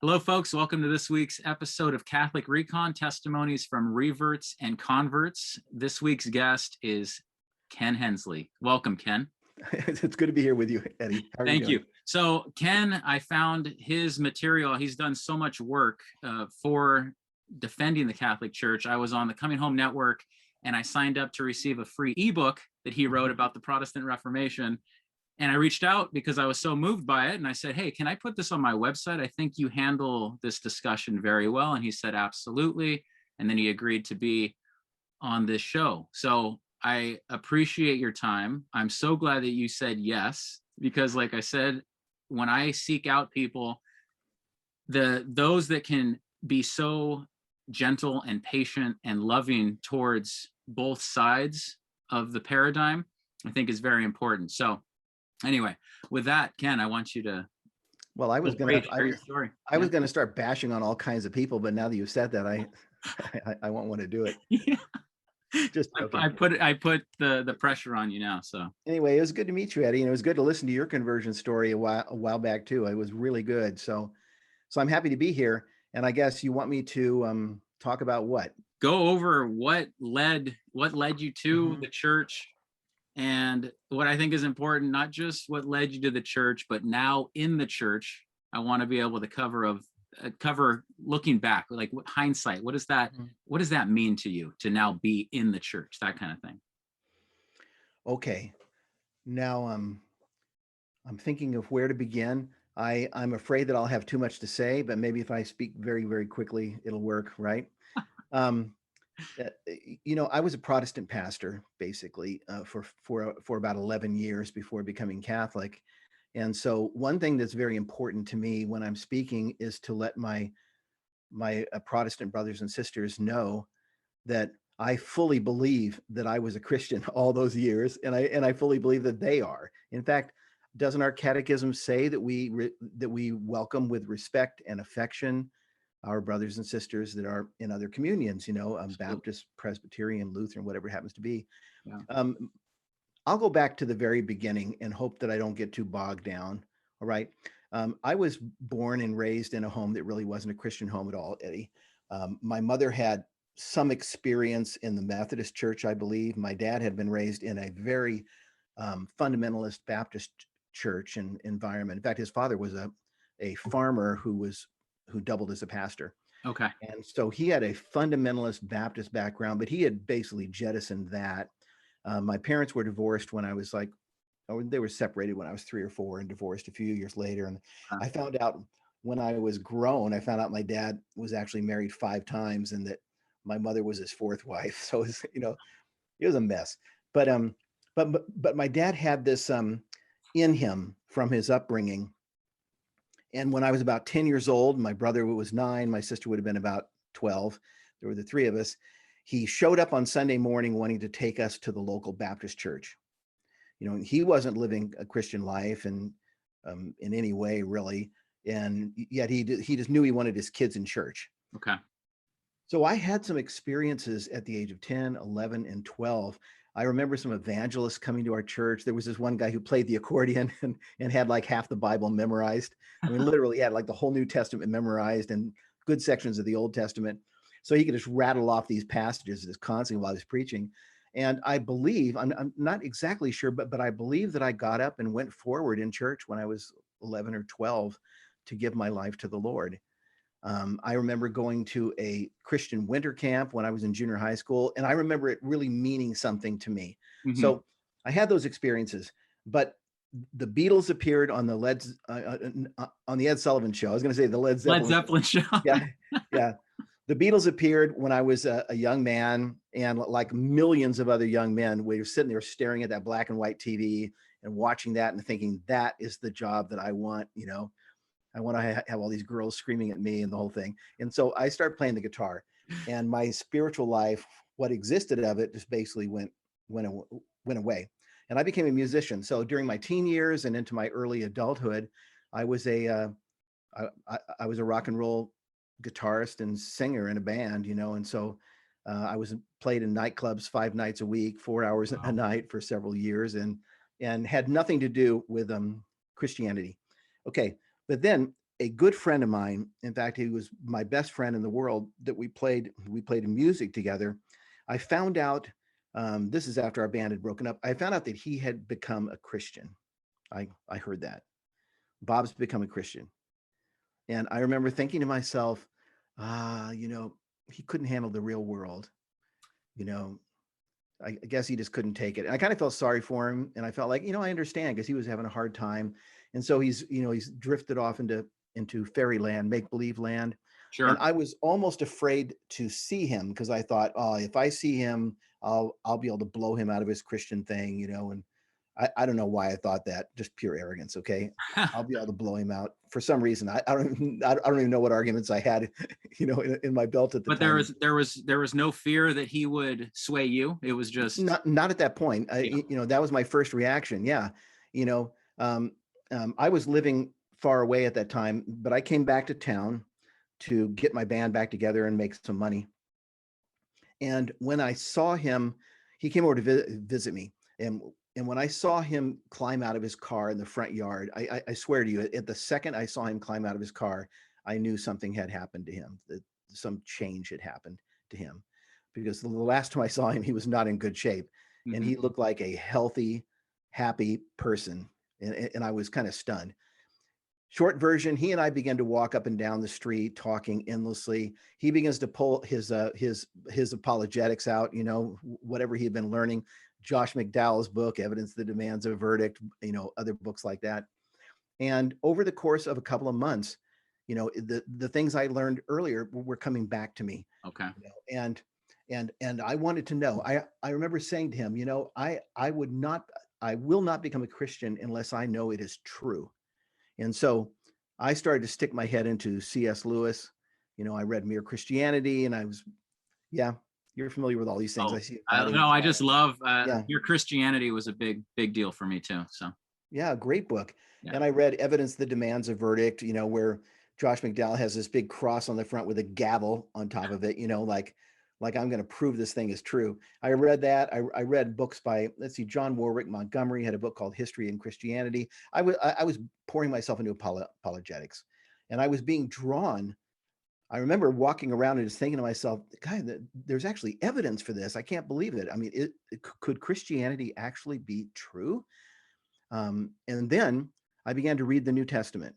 Hello, folks. Welcome to this week's episode of Catholic Recon, Testimonies from Reverts and Converts. This week's guest is Ken Hensley. Welcome, Ken. It's good to be here with you, Eddie. How are Thank you you. So Ken, I found his material. He's done so much work for defending the Catholic Church. I was on the Coming Home Network and I signed up to receive a free ebook that he wrote about the Protestant Reformation. And I reached out because I was so moved by it. And I said, hey, can I put this on my website? I think you handle this discussion very well. And he said, absolutely. And then he agreed to be on this show. So I appreciate your time. I'm so glad that you said yes, because like I said, when I seek out people, those that can be so gentle and patient and loving towards both sides of the paradigm, I think is very important. So anyway, with that, Ken, I want you to. Well, I was going to start bashing on all kinds of people, but now that you've said that, I won't want to do it. Yeah. Just joking. I put the pressure on you now. So anyway, it was good to meet you, Eddie, and it was good to listen to your conversion story a while back too. It was really good. So I'm happy to be here. And I guess you want me to talk about what? Go over what led you to the church. And what I think is important, not just what led you to the church, but now in the church, I want to be able to cover looking back, like what hindsight, what does that mean to you to now be in the church, that kind of thing. Okay. Now I'm thinking of where to begin. I'm afraid that I'll have too much to say, but maybe if I speak very, very quickly, it'll work, right? I was a Protestant pastor basically for about 11 years before becoming Catholic. And so one thing that's very important to me when I'm speaking is to let my Protestant brothers and sisters know that I fully believe that I was a Christian all those years, and I fully believe that they are. In fact, doesn't our catechism say that we welcome with respect and affection our brothers and sisters that are in other communions, Baptist, Presbyterian, Lutheran, whatever it happens to be. Yeah. I'll go back to the very beginning and hope that I don't get too bogged down. All right. I was born and raised in a home that really wasn't a Christian home at all, Eddie. My mother had some experience in the Methodist Church, I believe. My dad had been raised in a very fundamentalist Baptist church and environment. In fact, his father was a farmer who doubled as a pastor. Okay. And so he had a fundamentalist Baptist background, but he had basically jettisoned that. My parents were divorced when I was they were separated when I was 3 or 4 and divorced a few years later. And I found out when I was grown, I found out my dad was actually married 5 times and that my mother was his 4th wife. So it was, it was a mess. But my dad had this in him from his upbringing. And when I was about 10 years old, my brother was 9, my sister would have been about 12. There were the 3 of us. He showed up on Sunday morning wanting to take us to the local Baptist church. He wasn't living a Christian life and in any way really. And yet he just knew he wanted his kids in church. Okay. So I had some experiences at the age of 10, 11, and 12. I remember some evangelists coming to our church. There was this one guy who played the accordion and had like half the Bible memorized. I mean, literally had like the whole New Testament memorized and good sections of the Old Testament. So he could just rattle off these passages just constantly while he was preaching. And I believe, I'm not exactly sure, but I believe that I got up and went forward in church when I was 11 or 12 to give my life to the Lord. I remember going to a Christian winter camp when I was in junior high school, and I remember it really meaning something to me. Mm-hmm. So I had those experiences, but the Beatles appeared on on the Ed Sullivan Show. I was going to say the Led Zeppelin show. Yeah. The Beatles appeared when I was a young man, and like millions of other young men, we were sitting there staring at that black and white TV and watching that and thinking, that is the job that I want, I want to have all these girls screaming at me and the whole thing. And so I started playing the guitar, and my spiritual life, what existed of it, just basically went away. And I became a musician. So during my teen years and into my early adulthood, I was a rock and roll guitarist and singer in a band, and so I was played in nightclubs 5 nights a week, 4 hours a night for several years, and had nothing to do with Christianity. Okay. But then a good friend of mine, in fact, he was my best friend in the world, that we played music together. I found out, this is after our band had broken up. I found out that he had become a Christian. I heard that Bob's become a Christian. And I remember thinking to myself, he couldn't handle the real world. You know, I guess he just couldn't take it. And I kind of felt sorry for him. And I felt like, I understand, because he was having a hard time. And so he's drifted off into fairyland, make-believe land. And Sure. I was almost afraid to see him, because I thought, oh, if I see him, I'll be able to blow him out of his Christian thing, and I don't know why I thought that, just pure arrogance. Okay. I'll be able to blow him out for some reason. I don't even know what arguments I had, in my belt at the But time. there was no fear that he would sway you. It was just Not at that point. yeah. That was my first reaction. Yeah. You know, I was living far away at that time, but I came back to town to get my band back together and make some money. And when I saw him, he came over to visit me. And when I saw him climb out of his car in the front yard, I swear to you, at the second I saw him climb out of his car, I knew something had happened to him, that some change had happened to him. Because the last time I saw him, he was not in good shape. And Mhm. he looked like a healthy, happy person. And I was kind of stunned. Short version, he and I began to walk up and down the street talking endlessly. He begins to pull his apologetics out, whatever he had been learning. Josh McDowell's book, Evidence That Demands a Verdict, other books like that. And over the course of a couple of months, the things I learned earlier were coming back to me. Okay. And I wanted to know. I remember saying to him, I will not become a Christian unless I know it is true. And so I started to stick my head into C.S. Lewis. I read Mere Christianity, and yeah, you're familiar with all these things. I Oh, see I don't nodding. know. I just love Yeah, your Christianity was a big deal for me too. So yeah, great book. yeah. And I read Evidence That Demands a Verdict, where Josh McDowell has this big cross on the front with a gavel on top of it, like I'm going to prove this thing is true. I read that. I read books by, let's see, John Warwick Montgomery had a book called History and Christianity. I was pouring myself into apologetics, and I was being drawn. I remember walking around and just thinking to myself, God, there's actually evidence for this. I can't believe it. I mean, could Christianity actually be true? And then I began to read the New Testament,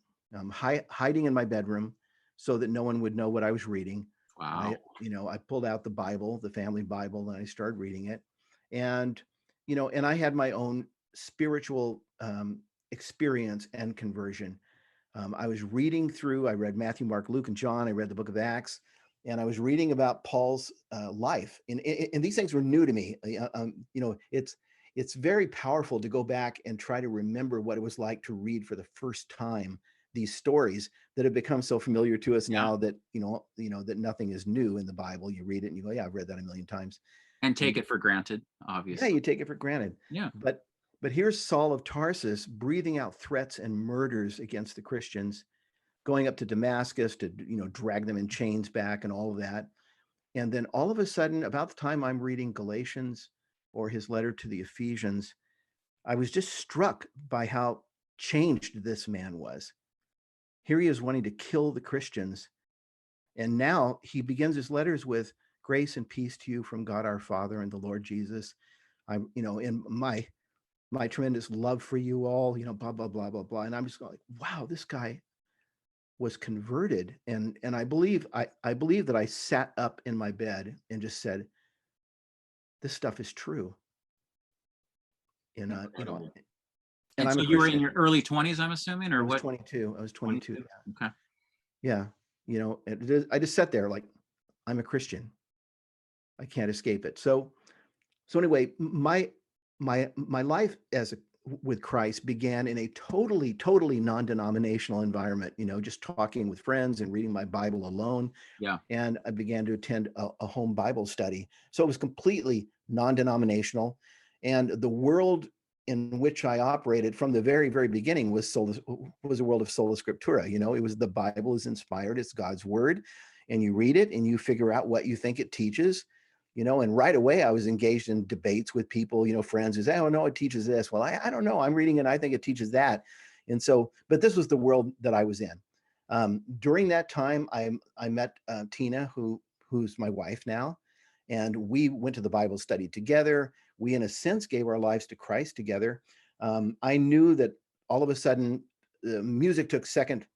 hiding in my bedroom so that no one would know what I was reading. Wow. I pulled out the Bible, the family Bible, and I started reading it. And, and I had my own spiritual experience and conversion. I was reading through, I read Matthew, Mark, Luke, and John. I read the book of Acts, and I was reading about Paul's life. And these things were new to me. It's very powerful to go back and try to remember what it was like to read for the first time these stories that have become so familiar to us Yeah. now that, that nothing is new in the Bible. You read it and you go, yeah, I've read that a million times. And And take it for granted, yeah, obviously. you take it for granted. Yeah. But here's Saul of Tarsus breathing out threats and murders against the Christians, going up to Damascus to, drag them in chains back and all of that. And then all of a sudden, about the time I'm reading Galatians or his letter to the Ephesians, I was just struck by how changed this man was. Here he is wanting to kill the Christians. And now he begins his letters with grace and peace to you from God our Father and the Lord Jesus. In my tremendous love for you all, blah, blah, blah, blah, blah. And I'm just going like, wow, this guy was converted. And I believe that I sat up in my bed and just said, this stuff is true. And Incredible. and And I'm so a you were in Christian. your early 20s, I'm assuming, I or was what? 22. I was 22. 22. Okay. Yeah. I just sat there like, I'm a Christian. I can't escape it. So anyway, my life with Christ began in a totally non-denominational environment, just talking with friends and reading my Bible alone. Yeah. And I began to attend a home Bible study. So it was completely non-denominational. And the world in which I operated from the very, very beginning was a world of sola scriptura. It was the Bible is inspired, it's God's word, and you read it and you figure out what you think it teaches. And right away I was engaged in debates with people, friends who say, oh no, it teaches this. Well, I don't know. I'm reading it. I think it teaches that. And so, but this was the world that I was in. During that time, I met Tina, who's my wife now, and we went to the Bible study together. We, in a sense, gave our lives to Christ together. I knew that all of a sudden, music took second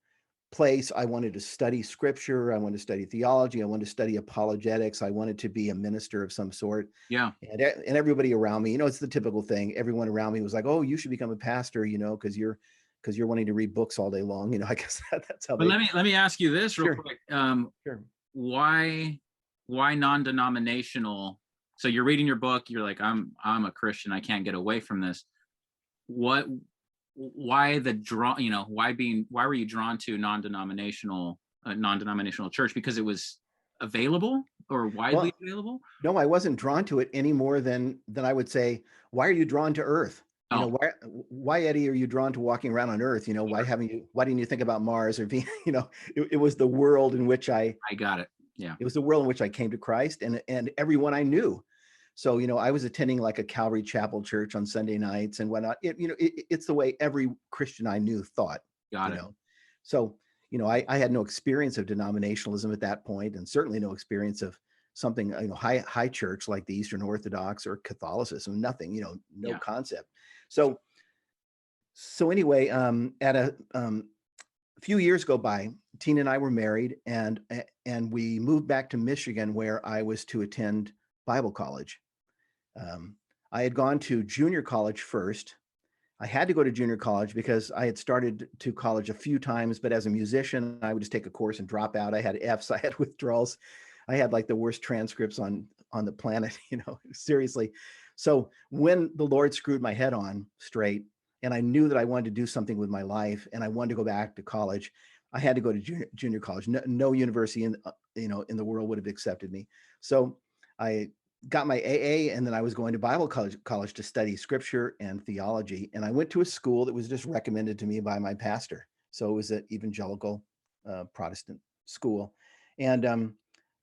place. I wanted to study scripture. I wanted to study theology. I wanted to study apologetics. I wanted to be a minister of some sort. Yeah. And everybody around me, it's the typical thing. Everyone around me was like, "Oh, you should become a pastor, because you're wanting to read books all day long." I guess that's how But they. let me ask you this real Sure, quick. sure. Why non-denominational? So you're reading your book, you're like, I'm a Christian, I can't get away from this. Why the draw, why were you drawn to non-denominational church? Because it was available or widely Well, available? no, I wasn't drawn to it any more than I would say, why are you drawn to Earth? Oh, Why, Eddie, are you drawn to walking around on Earth? Why didn't you think about Mars or Venus? It was the world in which I got it. Yeah. it was the world in which I came to Christ, and everyone I knew. So, I was attending like a Calvary Chapel church on Sunday nights and whatnot. It's the way every Christian I knew thought, Got you it. know. So, I had no experience of denominationalism at that point, and certainly no experience of something, high church like the Eastern Orthodox or Catholicism, nothing, no Yeah. concept. So anyway, at a few years go by, Tina and I were married, and we moved back to Michigan, where I was to attend Bible college. I had gone to junior college first. I had to go to junior college because I had started to college a few times, but as a musician, I would just take a course and drop out. I had F's, I had withdrawals. I had like the worst transcripts on the planet, seriously. So when the Lord screwed my head on straight, and I knew that I wanted to do something with my life, and I wanted to go back to college, I had to go to junior college. No university in the world would have accepted me. So I got my AA, and then I was going to Bible college to study scripture and theology. And I went to a school that was just recommended to me by my pastor. So it was an evangelical Protestant school, and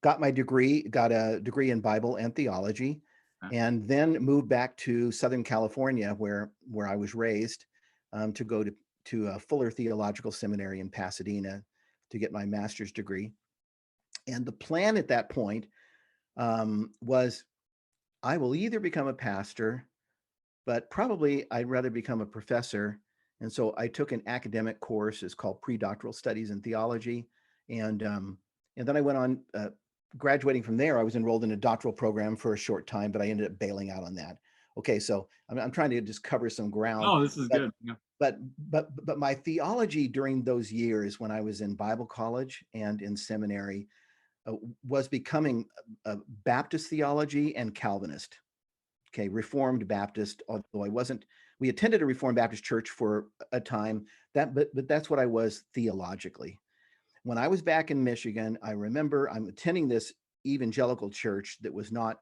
got a degree in Bible and theology, and then moved back to Southern California, where I was raised, to go to Fuller Theological Seminary in Pasadena to get my master's degree. And the plan at that point was, I will either become a pastor, but probably I'd rather become a professor. And so I took an academic course. It's called Predoctoral Studies in Theology. And then I went on, graduating from there, I was enrolled in a doctoral program for a short time, but I ended up bailing out on that. Okay, so I'm trying to just cover some ground. Oh, this is good. Yeah. But my theology during those years when I was in Bible college and in seminary was becoming Baptist theology and Calvinist. Okay, Reformed Baptist, although I wasn't. We attended a Reformed Baptist church for a time, but that's what I was theologically. When I was back in Michigan, I remember I'm attending this evangelical church that was not,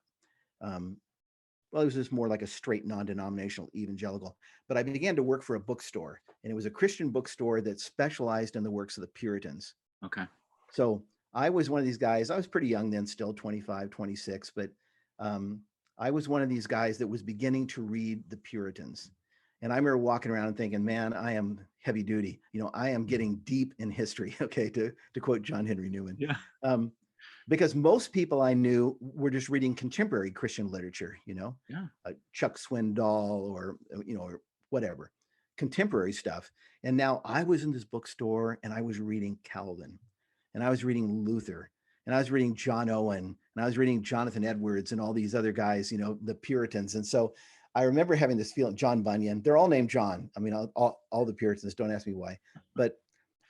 well, it was just more like a straight non-denominational evangelical. But I began to work for a bookstore, and it was a Christian bookstore that specialized in the works of the Puritans. Okay. So I was one of these guys. I was pretty young then, still 25, 26, but I was one of these guys that was beginning to read the Puritans. And I remember walking around and thinking, man, I am heavy duty. I am getting deep in history. Okay, to quote John Henry Newman. Yeah. Because most people I knew were just reading contemporary Christian literature, Yeah. Chuck Swindoll or whatever, contemporary stuff. And now I was in this bookstore and I was reading Calvin, and I was reading Luther, and I was reading John Owen, and I was reading Jonathan Edwards and all these other guys, the Puritans. And so I remember having this feeling, John Bunyan, they're all named John. I mean, all the Puritans, don't ask me why. But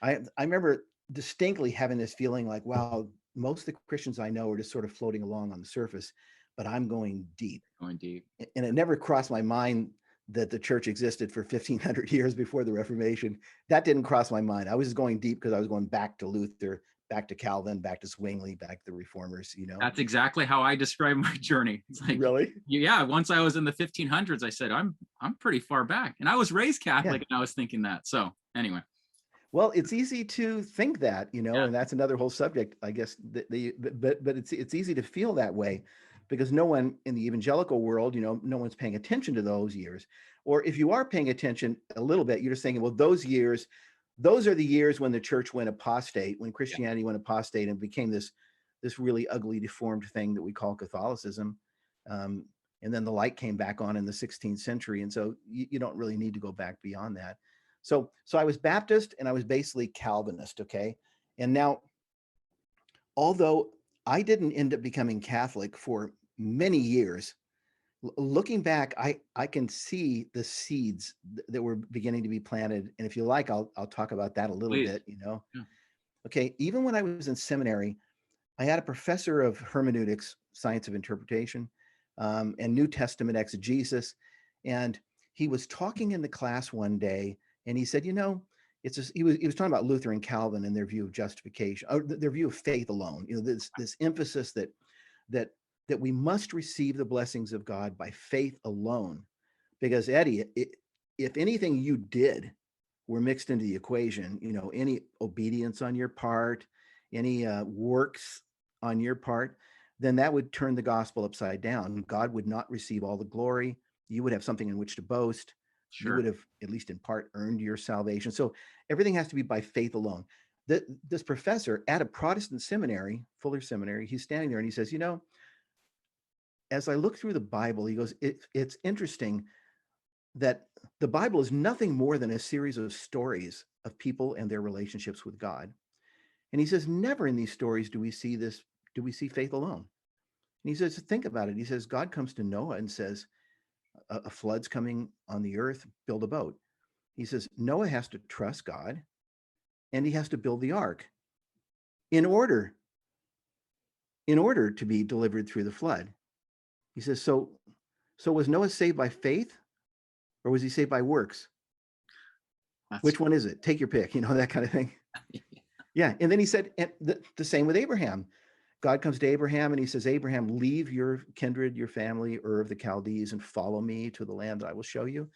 I remember distinctly having this feeling like, wow, most of the Christians I know are just sort of floating along on the surface, but I'm going deep. Going deep. And it never crossed my mind that the church existed for 1500 years before the Reformation. That didn't cross my mind. I was just going deep because I was going back to Luther, back to Calvin, back to Zwingli, back to the Reformers, That's exactly how I describe my journey. It's like, really? Yeah, once I was in the 1500s, I said, I'm pretty far back. And I was raised Catholic, Yeah. and I was thinking that. So anyway. Well, it's easy to think that, Yeah. and that's another whole subject, I guess. But it's easy to feel that way because no one in the evangelical world, no one's paying attention to those years. Or if you are paying attention a little bit, you're just thinking, well, those years, those are the years when the church went apostate, when Yeah. Christianity went apostate and became this really ugly, deformed thing that we call Catholicism. Um, and then the light came back on in the 16th century. And so you don't really need to go back beyond that. So I was Baptist and I was basically Calvinist. Okay. And now, although I didn't end up becoming Catholic for many years, looking back, I can see the seeds that were beginning to be planted. And if you like, I'll talk about that a little Please. bit, Yeah. Okay. Even when I was in seminary, I had a professor of hermeneutics, science of interpretation, and New Testament exegesis. And he was talking in the class one day and he said, he was talking about Luther and Calvin and their view of justification, or their view of faith alone, this emphasis that we must receive the blessings of God by faith alone. Because Eddie, if anything you did were mixed into the equation, any obedience on your part, any works on your part, then that would turn the gospel upside down. God would not receive all the glory. You would have something in which to boast. You would have, at least in part, earned your salvation. So everything has to be by faith alone. This professor at a Protestant seminary, Fuller Seminary, he's standing there and he says, as I look through the Bible, he goes, it's interesting that the Bible is nothing more than a series of stories of people and their relationships with God. And he says, never in these stories do we see faith alone. And he says, think about it. He says, God comes to Noah and says, a flood's coming on the earth, build a boat. He says, Noah has to trust God and he has to build the ark in order to be delivered through the flood. He says, so was Noah saved by faith or was he saved by works? Which one is it? Take your pick, that kind of thing. Yeah. And then he said the same with Abraham. God comes to Abraham and he says, Abraham, leave your kindred, your family, Ur of the Chaldees, and follow me to the land that I will show you.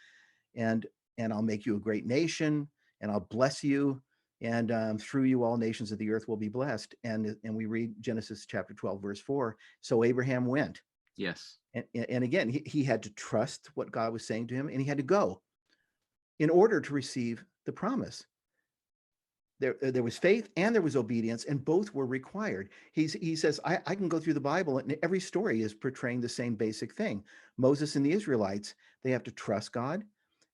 And I'll make you a great nation and I'll bless you. And through you, all nations of the earth will be blessed. And we read Genesis chapter 12, verse 4. So Abraham went. Yes. And again, he had to trust what God was saying to him and he had to go in order to receive the promise. There was faith and there was obedience, and both were required. He says, I can go through the Bible, and every story is portraying the same basic thing. Moses and the Israelites, they have to trust God.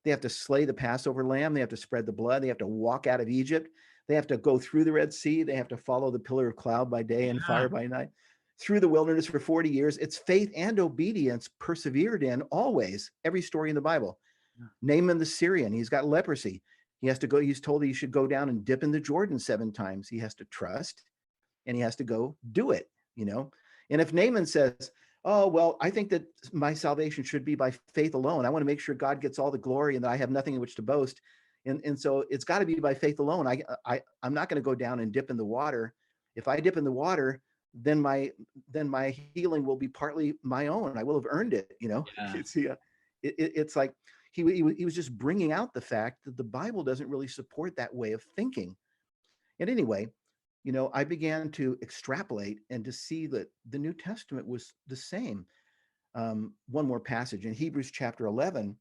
They have to slay the Passover lamb. They have to spread the blood. They have to walk out of Egypt. They have to go through the Red Sea. They have to follow the pillar of cloud by day and fire by night. Through the wilderness for 40 years. It's faith and obedience persevered in always, every story in the Bible. Naaman the Syrian, he's got leprosy. He has to go, he's told he should go down and dip in the Jordan 7 times. He has to trust and he has to go do it, And if Naaman says, oh, well, I think that my salvation should be by faith alone. I want to make sure God gets all the glory and that I have nothing in which to boast. And so it's got to be by faith alone. I'm not going to go down and dip in the water. If I dip in the water, then my healing will be partly my own. I will have earned it, Yeah. It's like, he was just bringing out the fact that the Bible doesn't really support that way of thinking. And anyway, I began to extrapolate and to see that the New Testament was the same. One more passage in Hebrews chapter 11,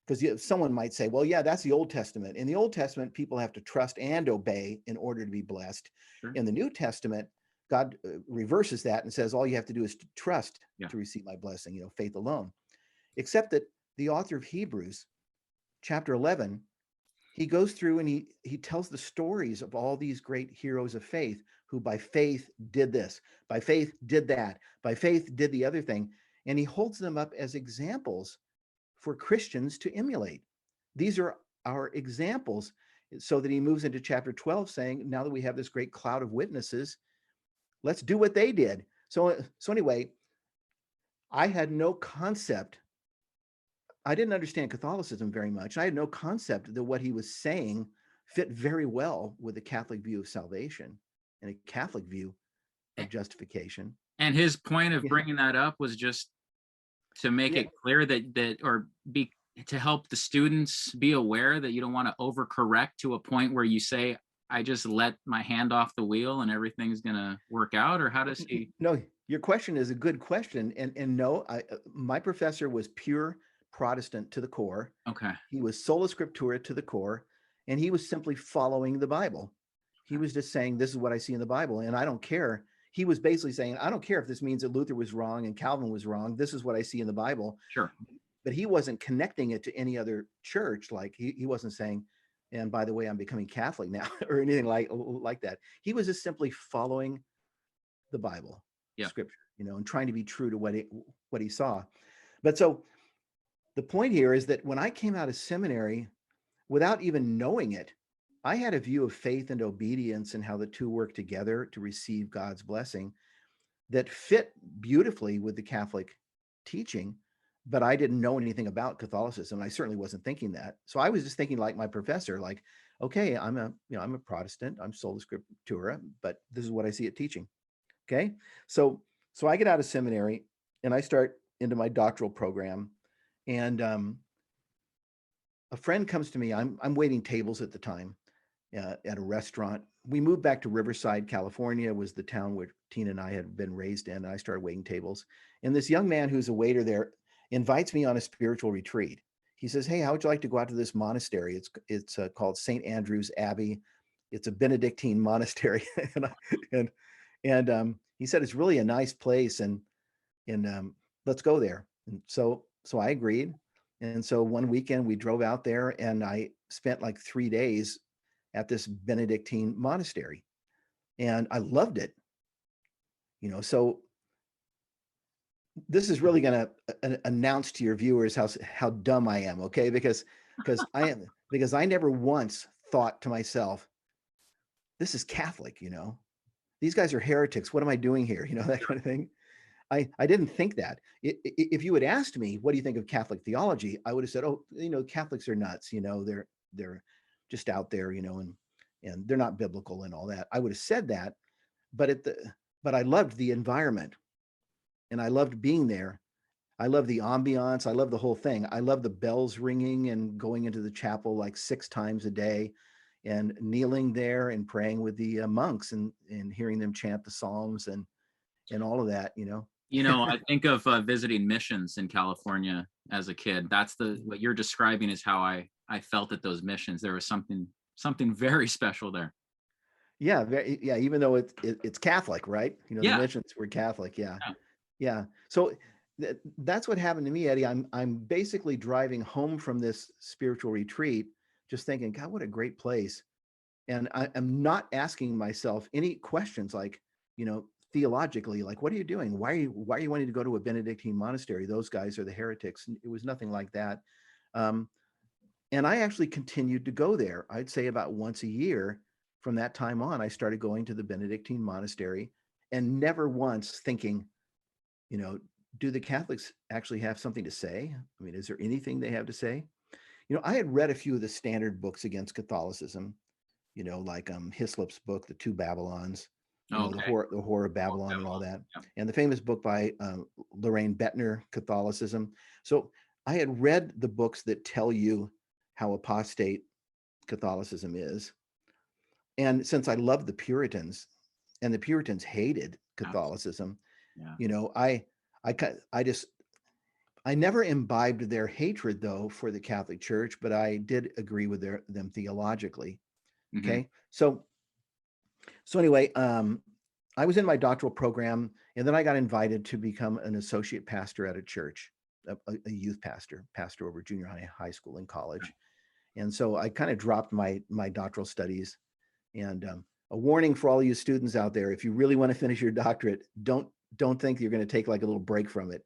because someone might say, well, yeah, that's the Old Testament. In the Old Testament, people have to trust and obey in order to be blessed. Sure. In the New Testament, God reverses that and says, all you have to do is to trust to receive my blessing, faith alone. Except that the author of Hebrews, chapter 11, he goes through and he tells the stories of all these great heroes of faith who by faith did this, by faith did that, by faith did the other thing. And he holds them up as examples for Christians to emulate. These are our examples, so that he moves into chapter 12 saying, now that we have this great cloud of witnesses, let's do what they did. So anyway, I had no concept. I didn't understand Catholicism very much. I had no concept that what he was saying fit very well with the Catholic view of salvation and a Catholic view of justification. And his point of bringing that up was just to make it clear to help the students be aware that you don't want to overcorrect to a point where you say, I just let my hand off the wheel and everything's going to work out. Or how does he? No, your question is a good question. And no, my professor was pure Protestant to the core. Okay. He was sola scriptura to the core. And he was simply following the Bible. He was just saying, this is what I see in the Bible. And I don't care. He was basically saying, I don't care if this means that Luther was wrong and Calvin was wrong. This is what I see in the Bible. Sure. But he wasn't connecting it to any other church. Like he wasn't saying, and by the way, I'm becoming Catholic now or anything like that. He was just simply following the Bible, Yeah. scripture, and trying to be true to what he saw. But so the point here is that when I came out of seminary, without even knowing it, I had a view of faith and obedience and how the two work together to receive God's blessing that fit beautifully with the Catholic teaching, but I didn't know anything about Catholicism. I certainly wasn't thinking that. So I was just thinking like my professor, like, okay, I'm a Protestant, I'm sola scriptura, but this is what I see it teaching. Okay. So I get out of seminary and I start into my doctoral program, and a friend comes to me. I'm waiting tables at the time at a restaurant. We moved back to Riverside, California, was the town where Tina and I had been raised in. And I started waiting tables. And this young man who's a waiter there invites me on a spiritual retreat. He says, hey, how would you like to go out to this monastery? It's called St. Andrew's Abbey. It's a Benedictine monastery. and he said, it's really a nice place. And let's go there. And so I agreed. And so one weekend we drove out there and I spent like 3 days at this Benedictine monastery, and I loved it. So this is really going to announce to your viewers how dumb I am, okay? Because I never once thought to myself, this is Catholic, these guys are heretics. What am I doing here? That kind of thing. I didn't think that. If you had asked me, what do you think of Catholic theology? I would have said, oh, Catholics are nuts. They're just out there, and they're not biblical and all that. I would have said that, but I loved the environment, and I loved being there. I love the ambiance. I love the whole thing. I love the bells ringing and going into the chapel like 6 times a day, and kneeling there and praying with the monks and hearing them chant the Psalms and all of that. I think of visiting missions in California as a kid. That's what you're describing is how I felt at those missions. There was something very special there. Yeah, yeah. Even though it's Catholic, right? The Yeah. missions were Catholic. Yeah. So that's what happened to me, Eddie. I'm basically driving home from this spiritual retreat, just thinking, God, what a great place. And I'm not asking myself any questions like, theologically, like, what are you doing? Why are you wanting to go to a Benedictine monastery? Those guys are the heretics. It was nothing like that. And I actually continued to go there. I'd say about once a year. From that time on, I started going to the Benedictine monastery, and never once thinking, do the Catholics actually have something to say? I mean, is there anything they have to say? I had read a few of the standard books against Catholicism, like Hislop's book, The Two Babylons, Okay. the horror of Babylon and all that. Yeah. And the famous book by Lorraine Bettner, Catholicism. So I had read the books that tell you how apostate Catholicism is. And since I loved the Puritans, and the Puritans hated Catholicism, Yeah. I never imbibed their hatred though for the Catholic Church, but I did agree with them theologically. Mm-hmm. Okay, so anyway, I was in my doctoral program, and then I got invited to become an associate pastor at a church, a youth pastor over junior high school and college. And so I kind of dropped my doctoral studies. And a warning for all you students out there: if you really want to finish your doctorate, don't think you're going to take like a little break from it,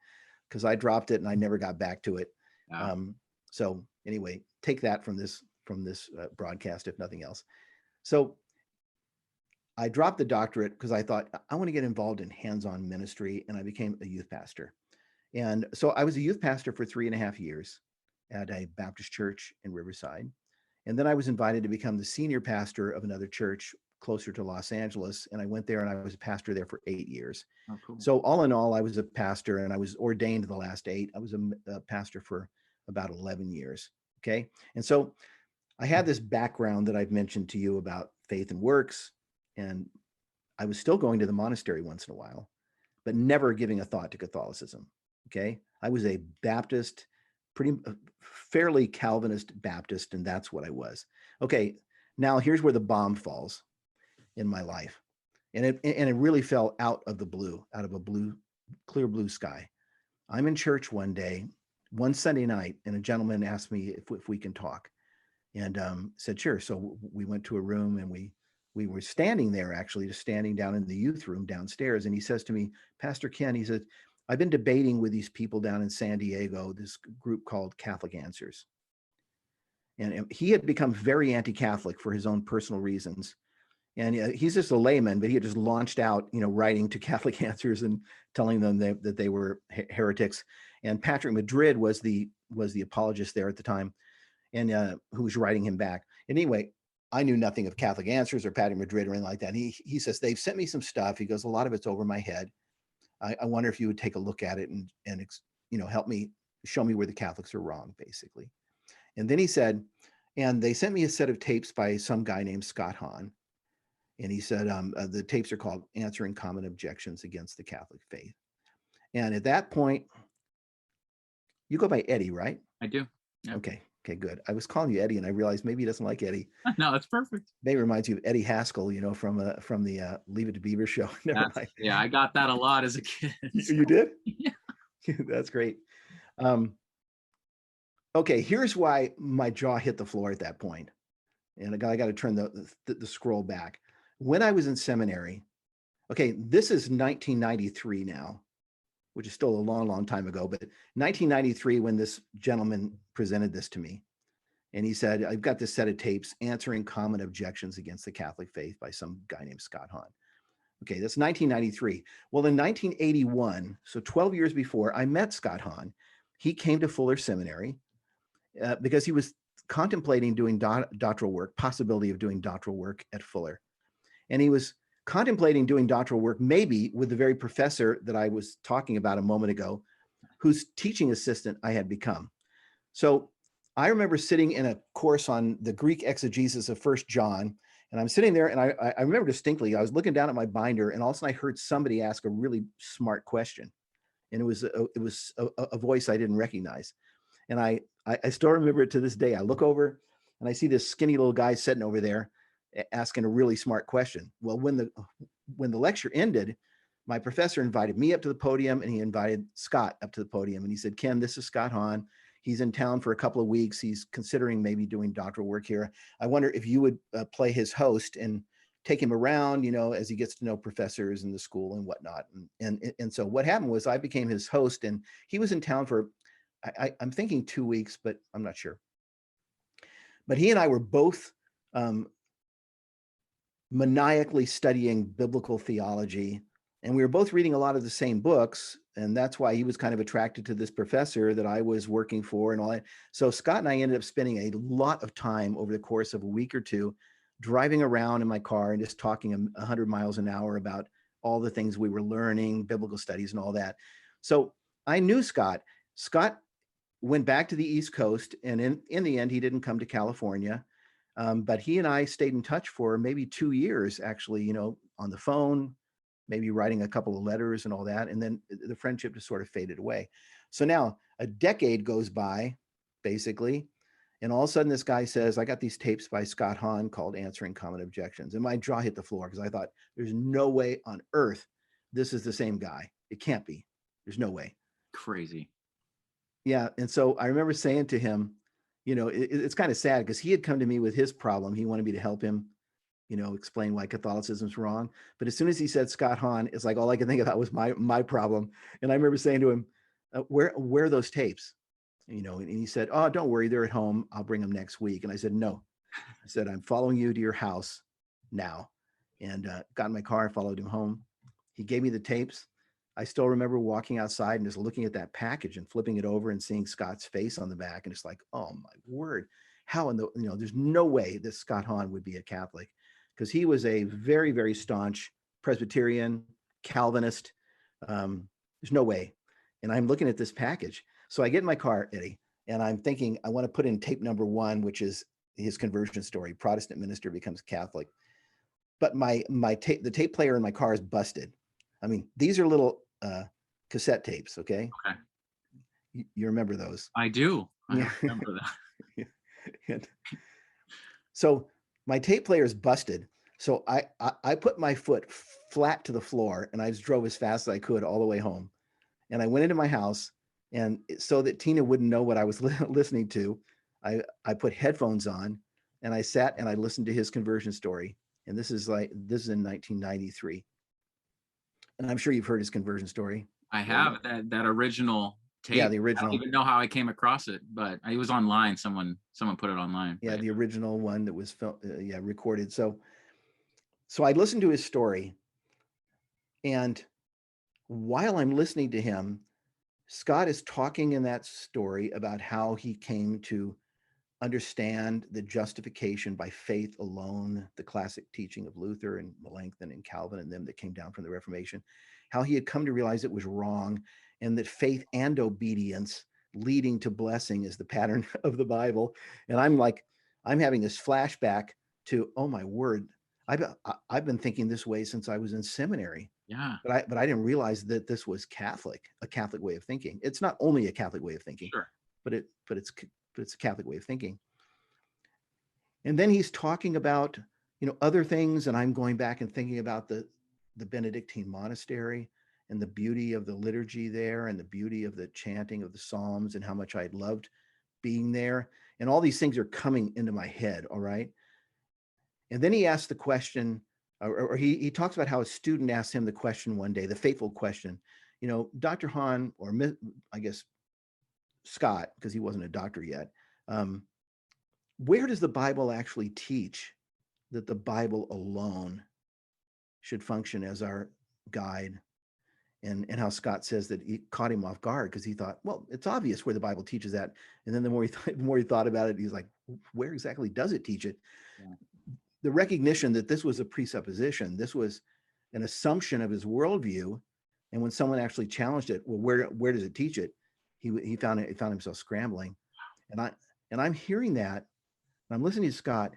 because I dropped it and I never got back to it. Wow. So anyway, take that from this broadcast, if nothing else. So I dropped the doctorate because I thought I want to get involved in hands-on ministry, and I became a youth pastor. And so I was a youth pastor for 3.5 years at a Baptist church in Riverside. And then I was invited to become the senior pastor of another church closer to Los Angeles. And I went there and I was a pastor there for 8 years. Oh, cool. So all in all, I was a pastor, and I was ordained the last 8. I was a pastor for about 11 years. Okay. And so I had this background that I've mentioned to you about faith and works. And I was still going to the monastery once in a while, but never giving a thought to Catholicism. Okay. I was a Baptist, fairly Calvinist Baptist, and that's what I was. Okay, now here's where the bomb falls in my life. And it really fell out of the blue, out of a clear blue sky. I'm in church one day, one Sunday night, and a gentleman asked me if we can talk, and said sure. So we went to a room, and we were standing there, actually, just standing down in the youth room downstairs. And he says to me, Pastor Ken, he said, I've been debating with these people down in San Diego, this group called Catholic Answers. And he had become very anti-Catholic for his own personal reasons. And he's just a layman, but he had just launched out, writing to Catholic Answers and telling them that they were heretics. And Patrick Madrid was the apologist there at the time, and who was writing him back. And anyway, I knew nothing of Catholic Answers or Patrick Madrid or anything like that. And he says, they've sent me some stuff. He goes, a lot of it's over my head. I wonder if you would take a look at it and help me, show me where the Catholics are wrong, basically. And then he said, and they sent me a set of tapes by some guy named Scott Hahn. And he said, the tapes are called Answering Common Objections Against the Catholic Faith. And at that point, you go by Eddie, right? I do. Yeah. Okay, good. I was calling you Eddie, and I realized maybe he doesn't like Eddie. No, that's perfect. Maybe reminds you of Eddie Haskell, from the Leave It to Beaver show. Never mind. Yeah, I got that a lot as a kid. So. You did? Yeah. That's great. Okay, here's why my jaw hit the floor at that point. And I got to turn the scroll back. When I was in seminary, okay, this is 1993 now, which is still a long, long time ago, but 1993 when this gentleman presented this to me. And he said, I've got this set of tapes, Answering Common Objections Against the Catholic Faith by some guy named Scott Hahn. Okay, that's 1993. Well, in 1981, so 12 years before, I met Scott Hahn. He came to Fuller Seminary because he was contemplating doing doctoral work, possibility of doing doctoral work at Fuller. And he was contemplating doing doctoral work, maybe with the very professor that I was talking about a moment ago, whose teaching assistant I had become. So I remember sitting in a course on the Greek exegesis of 1 John, and I'm sitting there, and I remember distinctly, I was looking down at my binder, and all of a sudden I heard somebody ask a really smart question. And it was a voice I didn't recognize. And I still remember it to this day. I look over, and I see this skinny little guy sitting over there asking a really smart question. Well, when the lecture ended, my professor invited me up to the podium, and he invited Scott up to the podium. And he said, Ken, this is Scott Hahn. He's in town for a couple of weeks. He's considering maybe doing doctoral work here. I wonder if you would play his host and take him around, as he gets to know professors in the school and whatnot. And so what happened was I became his host, and he was in town for, I'm thinking 2 weeks, but I'm not sure. But he and I were both maniacally studying biblical theology, and we were both reading a lot of the same books, and that's why he was kind of attracted to this professor that I was working for and all that. So Scott and I ended up spending a lot of time over the course of a week or two driving around in my car and just talking 100 miles an hour about all the things we were learning, biblical studies and all that. So I knew Scott. Scott went back to the East Coast, and in the end, he didn't come to California. But he and I stayed in touch for maybe 2 years, actually, on the phone, maybe writing a couple of letters and all that. And then the friendship just sort of faded away. So now a decade goes by, basically. And all of a sudden this guy says, I got these tapes by Scott Hahn called Answering Common Objections. And my jaw hit the floor because I thought, there's no way on earth this is the same guy. It can't be. There's no way. Crazy. Yeah. And so I remember saying to him, it's kind of sad because he had come to me with his problem. He wanted me to help him, explain why Catholicism's wrong. But as soon as he said Scott Hahn, it's like all I could think about was my problem. And I remember saying to him, where are those tapes? And he said, oh, don't worry, they're at home. I'll bring them next week. And I said, no. I said, I'm following you to your house now. And got in my car and followed him home. He gave me the tapes. I still remember walking outside and just looking at that package and flipping it over and seeing Scott's face on the back. And it's like, oh my word, how in the, there's no way that Scott Hahn would be a Catholic, because he was a very, very staunch Presbyterian, Calvinist. There's no way. And I'm looking at this package. So I get in my car, Eddie, and I'm thinking, I want to put in tape number 1, which is his conversion story. Protestant minister becomes Catholic. But the tape player in my car is busted. I mean, these are little cassette tapes, okay? Okay. You remember those? I do. I Yeah. remember that. and, So my tape player is busted. So I put my foot flat to the floor and I just drove as fast as I could all the way home. And I went into my house, and so that Tina wouldn't know what I was listening to, I put headphones on and I sat and I listened to his conversion story. And this is in 1993. And I'm sure you've heard his conversion story. I Yeah, have that original yeah, tape. the I don't original. even know how I came across it, but it was online. Someone put it online. Yeah, But the original one that was recorded. So I listened to his story, and while I'm listening to him, Scott is talking in that story about how he came to understand the justification by faith alone, the classic teaching of Luther and Melanchthon and Calvin and them that came down from the Reformation, how he had come to realize it was wrong, and that faith and obedience leading to blessing is the pattern of the Bible. And I'm having this flashback to, oh my word, I've been thinking this way since I was in seminary. yeah, But I didn't realize that this was a Catholic way of thinking. It's not only a Catholic way of thinking, sure. but it's a Catholic way of thinking. And then he's talking about, other things, and I'm going back and thinking about the Benedictine monastery and the beauty of the liturgy there and the beauty of the chanting of the Psalms and how much I had loved being there. And all these things are coming into my head, all right? And then he asked the question, or he talks about how a student asked him the question one day, the fateful question, Dr. Hahn, or I guess Scott, because he wasn't a doctor yet, where does the Bible actually teach that the Bible alone should function as our guide? And how Scott says that he caught him off guard because he thought, well, it's obvious where the Bible teaches that. And then the more he thought about it, he's like, where exactly does it teach it? Yeah. The recognition that this was a presupposition, this was an assumption of his worldview. And when someone actually challenged it, well, where does it teach it? He found himself scrambling. And I'm hearing that, and I'm listening to Scott,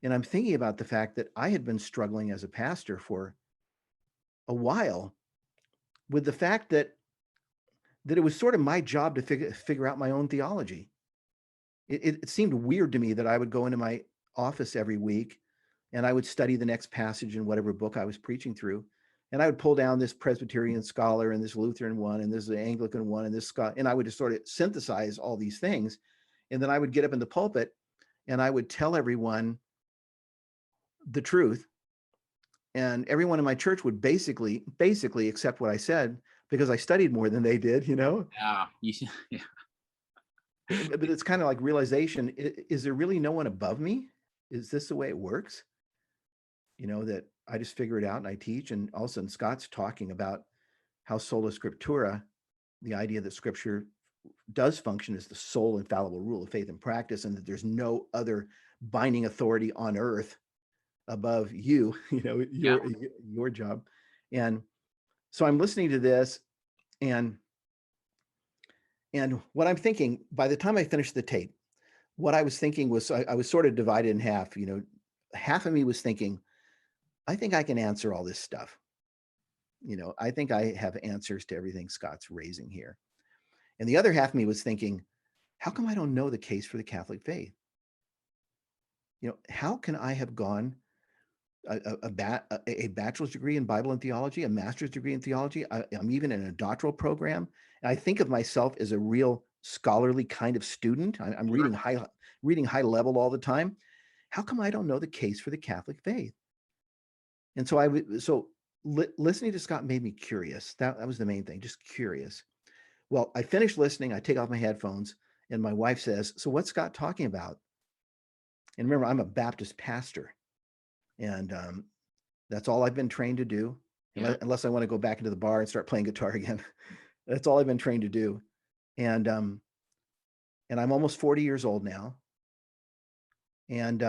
and I'm thinking about the fact that I had been struggling as a pastor for a while with the fact that it was sort of my job to figure out my own theology. It seemed weird to me that I would go into my office every week and I would study the next passage in whatever book I was preaching through. And I would pull down this Presbyterian scholar and this Lutheran one and this Anglican one and this Scott, and I would just sort of synthesize all these things. And then I would get up in the pulpit and I would tell everyone the truth. And everyone in my church would basically accept what I said because I studied more than they did, Yeah. Yeah. But it's kind of like realization, is there really no one above me? Is this the way it works? That I just figure it out and I teach. And all of a sudden Scott's talking about how sola scriptura, the idea that scripture does function as the sole infallible rule of faith and practice, and that there's no other binding authority on earth above you, Yeah. your job. And so I'm listening to this, and what I'm thinking, by the time I finished the tape, what I was thinking was I was sort of divided in half. Half of me was thinking, I think I can answer all this stuff. I think I have answers to everything Scott's raising here. And the other half of me was thinking, how come I don't know the case for the Catholic faith? How can I have gone a bachelor's degree in Bible and theology, a master's degree in theology? I'm even in a doctoral program. And I think of myself as a real scholarly kind of student. I'm Sure. reading high level all the time. How come I don't know the case for the Catholic faith? And so listening to Scott made me curious. That was the main thing, just curious. Well, I finished listening. I take off my headphones, and my wife says, "So what's Scott talking about?" And remember, I'm a Baptist pastor, and that's all I've been trained to do, Yeah. unless I want to go back into the bar and start playing guitar again. That's all I've been trained to do. And I'm almost 40 years old now, and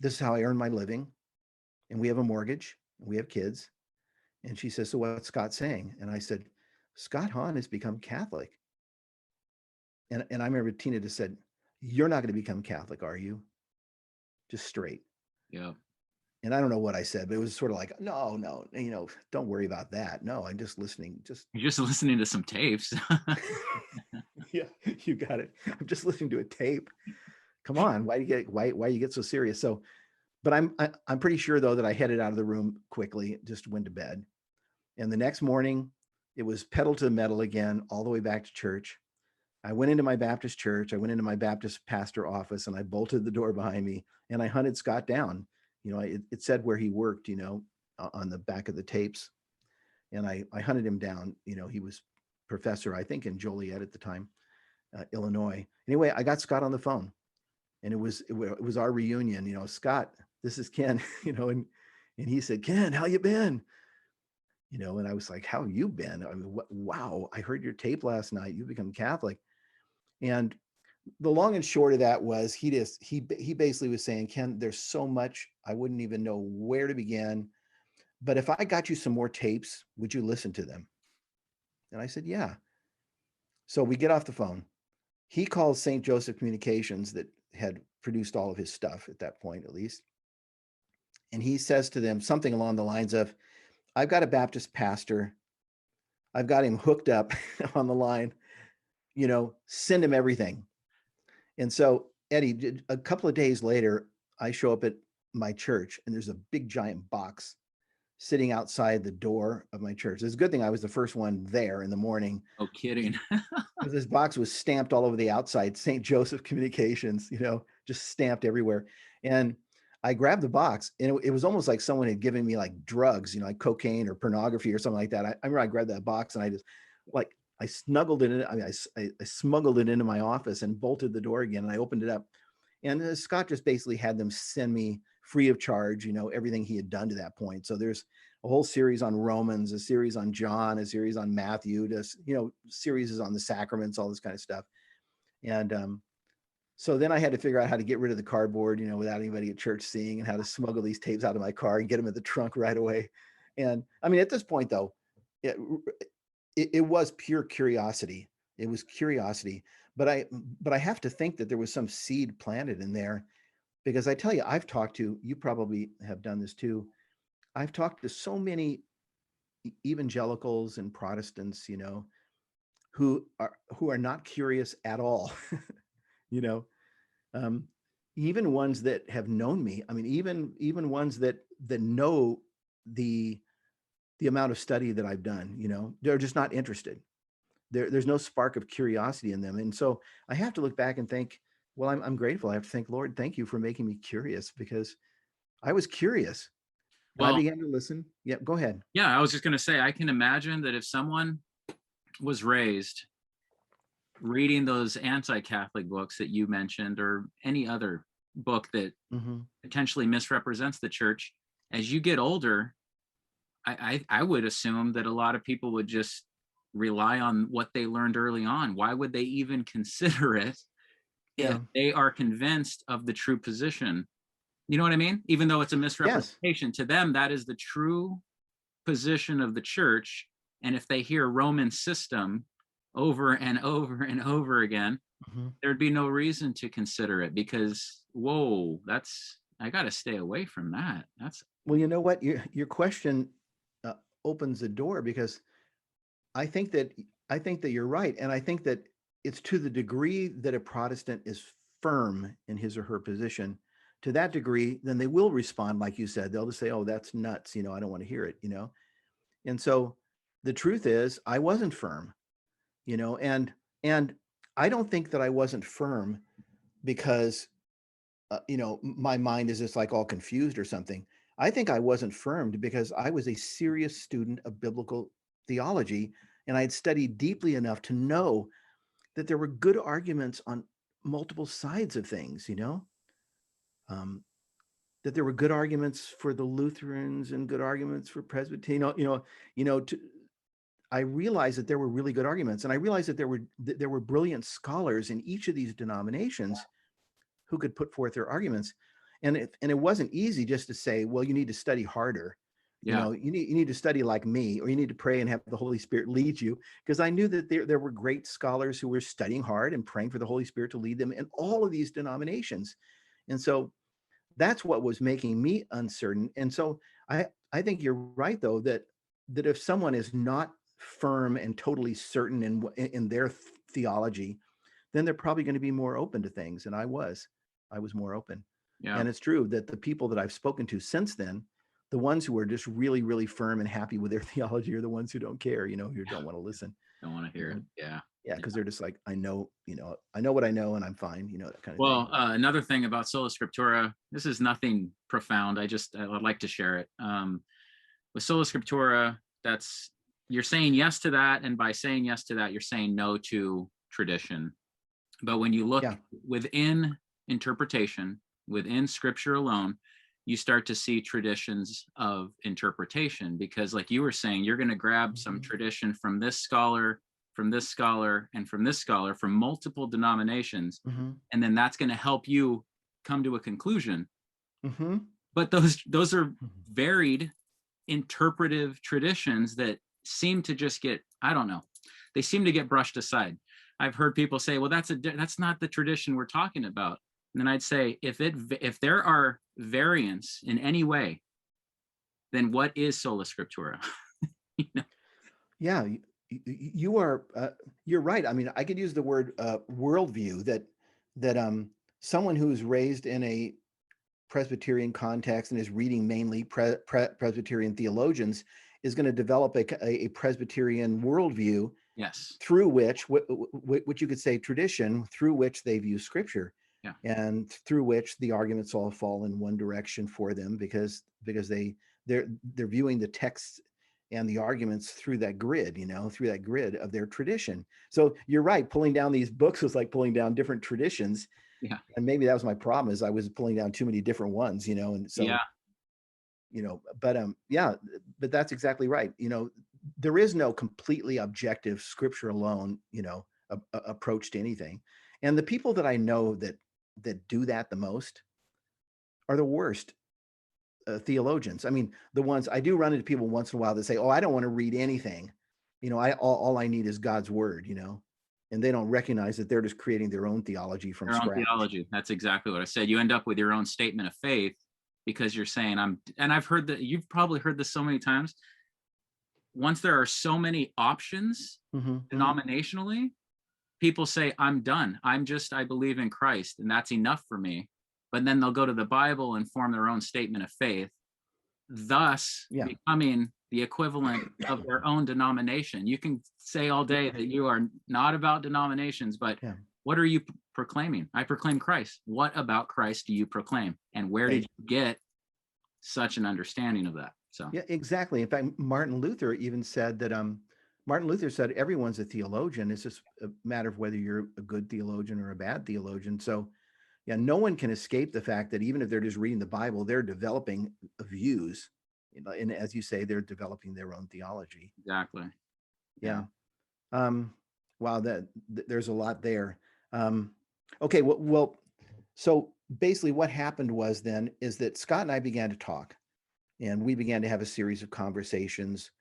this is how I earn my living. And we have a mortgage, and we have kids. And she says, "So what's Scott saying?" And I said, "Scott Hahn has become Catholic." And I remember Tina just said, "You're not going to become Catholic, are you?" Just straight. Yeah. And I don't know what I said, but it was sort of like, no, don't worry about that. No, I'm just listening. You're just listening to some tapes. Yeah, you got it. I'm just listening to a tape. come on, why you get so serious? So, but I'm pretty sure though that I headed out of the room quickly, just went to bed. And the next morning, it was pedal to the metal again, all the way back to church. I went into my Baptist church. I went into my Baptist pastor office and I bolted the door behind me and I hunted Scott down. It said where he worked, on the back of the tapes. And I hunted him down. He was professor, I think, in Joliet at the time, Illinois. Anyway, I got Scott on the phone and it was our reunion. Scott, this is Ken, and he said, Ken, how you been? And I was like, how have you been? I mean, wow, I heard your tape last night. You become Catholic. And the long and short of that was he basically was saying, Ken, there's so much, I wouldn't even know where to begin. But if I got you some more tapes, would you listen to them? And I said, yeah. So we get off the phone. He calls St. Joseph Communications that had produced all of his stuff at that point, at least. And he says to them something along the lines of, I've got a Baptist pastor. I've got him hooked up on the line, send him everything. And so Eddie, a couple of days later, I show up at my church and there's a big giant box sitting outside the door of my church. It's a good thing I was the first one there in the morning. No kidding. Because this box was stamped all over the outside, St. Joseph Communications, just stamped everywhere. And I grabbed the box and it was almost like someone had given me like drugs, like cocaine or pornography or something like that. I remember I grabbed that box and I just I snuggled it in. I mean, I smuggled it into my office and bolted the door again. And I opened it up. And Scott just basically had them send me free of charge, everything he had done to that point. So there's a whole series on Romans, a series on John, a series on Matthew, just, series on the sacraments, all this kind of stuff. And so then I had to figure out how to get rid of the cardboard, without anybody at church seeing, and how to smuggle these tapes out of my car and get them in the trunk right away. And I mean, at this point though, it was pure curiosity. It was curiosity, but I have to think that there was some seed planted in there, because I tell you, you probably have done this too. I've talked to so many evangelicals and Protestants, who are not curious at all, you know, um, even ones that have known me. I mean, even ones that know the amount of study that I've done, they're just not interested. There's no spark of curiosity in them. And so I have to look back and think, well, I'm grateful. I have to think, Lord, thank you for making me curious, because I was curious and I Well, began to listen. Yeah, go ahead. yeah, I was just going to say, I can imagine that if someone was raised reading those anti-Catholic books that you mentioned, or any other book that Mhm. potentially misrepresents the church, as you get older, I would assume that a lot of people would just rely on what they learned early on. Why would they even consider it if Yeah. they are convinced of the true position? You know what I mean? Even though it's a Yes. misrepresentation, to them, that is the true position of the church. And if they hear Roman system over and over and over again, Mhm. there'd be no reason to consider it, because, whoa, I got to stay away from that. That's, Well, you know what? Your question uh, opens the door, because I think that you're right, and I think that it's to the degree that a Protestant is firm in his or her position. To that degree, then they will respond like you said. They'll just say, "Oh, that's nuts. I don't want to hear it." And so the truth is, I wasn't firm. And I don't think that I wasn't firm because my mind is just like all confused or something. I think I wasn't firmed because I was a serious student of biblical theology, and I had studied deeply enough to know that there were good arguments on multiple sides of things, um, that there were good arguments for the Lutherans and good arguments for Presbyterian, I realized that there were really good arguments, and I realized that there were brilliant scholars in each of these denominations who could put forth their arguments. And it wasn't easy just to say, well, you need to study harder. yeah. You need to study like me, or you need to pray and have the Holy Spirit lead you. Because I knew that there were great scholars who were studying hard and praying for the Holy Spirit to lead them in all of these denominations. And so that's what was making me uncertain. And so I think you're right, though, that if someone is not firm and totally certain in their theology, then they're probably going to be more open to things. And I was. I was more open. Yeah. And it's true that the people that I've spoken to since then, the ones who are just really, really firm and happy with their theology are the ones who don't care, who don't want to listen. Don't want to hear it. Yeah. Yeah, Yeah. because they're just like, I know what I know and I'm fine, that kind of thing. Well, another thing about Sola Scriptura, this is nothing profound. I'd like to share it. With Sola Scriptura, you're saying yes to that. And by saying yes to that, you're saying no to tradition. But when you look within interpretation, within scripture alone, you start to see traditions of interpretation, because like you were saying, you're going to grab some tradition from this scholar, from this scholar, and from this scholar, from multiple denominations. And then that's going to help you come to a conclusion. But those are varied interpretive traditions that seem to just get, I don't know, they seem to get brushed aside. I've heard people say, well, that's not the tradition we're talking about. And then I'd say, if there are variants in any way, then what is Sola Scriptura? Yeah, you're right. I mean, I could use the word worldview, that someone who's raised in a Presbyterian context and is reading mainly Presbyterian theologians is going to develop a Presbyterian worldview. Yes. Through which, what you could say tradition, through which they view scripture. Yeah. And through which the arguments all fall in one direction for them, because they're viewing the texts and the arguments through that grid, through that grid of their tradition. So you're right, pulling down these books was like pulling down different traditions. Yeah. And maybe that was my problem, is I was pulling down too many different ones, and so, but that's exactly right. There is no completely objective scripture alone, approach to anything. And the people that I know that do that the most are the worst theologians. I mean, the ones I do run into people once in a while that say, "Oh, I don't want to read anything. All I need is God's word," and they don't recognize that they're just creating their own theology from Their own scratch. theology. That's exactly what I said. You end up with your own statement of faith, because you're saying and I've heard that, you've probably heard this so many times. Once there are so many options denominationally, people say, I'm done. I believe in Christ, and that's enough for me. But then they'll go to the Bible and form their own statement of faith, thus becoming the equivalent of their own denomination. You can say all day that you are not about denominations, but what are you proclaiming? I proclaim Christ. What about Christ do you proclaim? And where did you get such an understanding of that? So yeah, exactly. In fact, Martin Luther even said that everyone's a theologian. It's just a matter of whether you're a good theologian or a bad theologian. So yeah, no one can escape the fact that even if they're just reading the Bible, they're developing views, and as you say, they're developing their own theology. Exactly. Yeah. Wow, there's a lot there. Okay, well, so basically what happened is that Scott and I began to talk, and we began to have a series of conversations,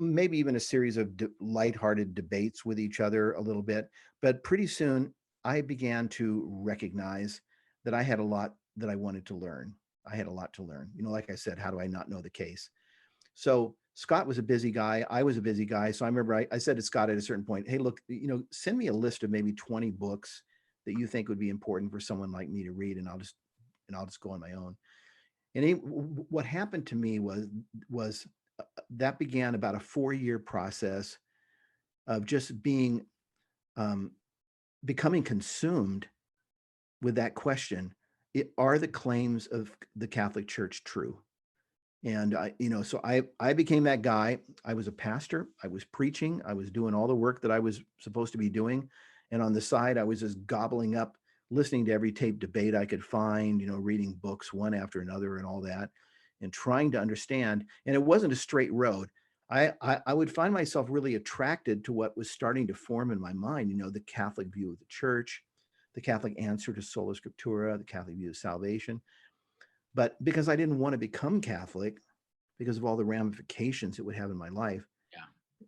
maybe even a series of lighthearted debates with each other a little bit. But pretty soon I began to recognize that I had a lot that I wanted to learn. I had a lot to learn. Like I said, how do I not know the case? So Scott was a busy guy. I was a busy guy. So I remember I said to Scott at a certain point, hey, look, send me a list of maybe 20 books that you think would be important for someone like me to read, and I'll just go on my own. And what happened to me was that began about a 4-year process of just becoming consumed with that question: are the claims of the Catholic Church true? And so I became that guy. I was a pastor. I was preaching. I was doing all the work that I was supposed to be doing. And on the side, I was just gobbling up, listening to every tape debate I could find, reading books one after another and all that, and trying to understand. And it wasn't a straight road. I would find myself really attracted to what was starting to form in my mind, the Catholic view of the church, the Catholic answer to Sola Scriptura, the Catholic view of salvation. But because I didn't want to become Catholic, because of all the ramifications it would have in my life,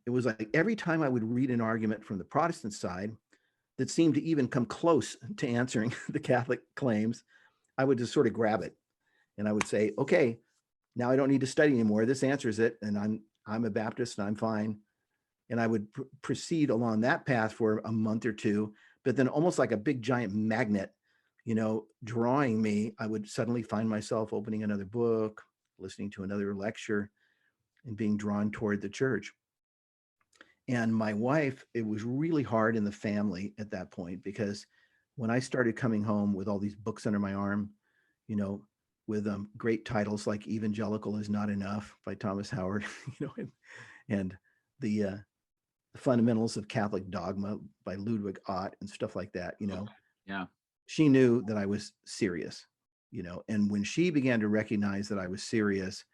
it was like every time I would read an argument from the Protestant side that seemed to even come close to answering the Catholic claims, I would just sort of grab it. And I would say, okay, now I don't need to study anymore. This answers it. And I'm a Baptist and I'm fine. And I would proceed along that path for a month or two, but then almost like a big giant magnet drawing me, I would suddenly find myself opening another book, listening to another lecture, and being drawn toward the church. And my wife, it was really hard in the family at that point, because when I started coming home with all these books under my arm, you know, with great titles like "Evangelical is Not Enough" by Thomas Howard, and the Fundamentals of Catholic Dogma by Ludwig Ott and stuff like that, Yeah. she knew that I was serious, and when she began to recognize that I was serious,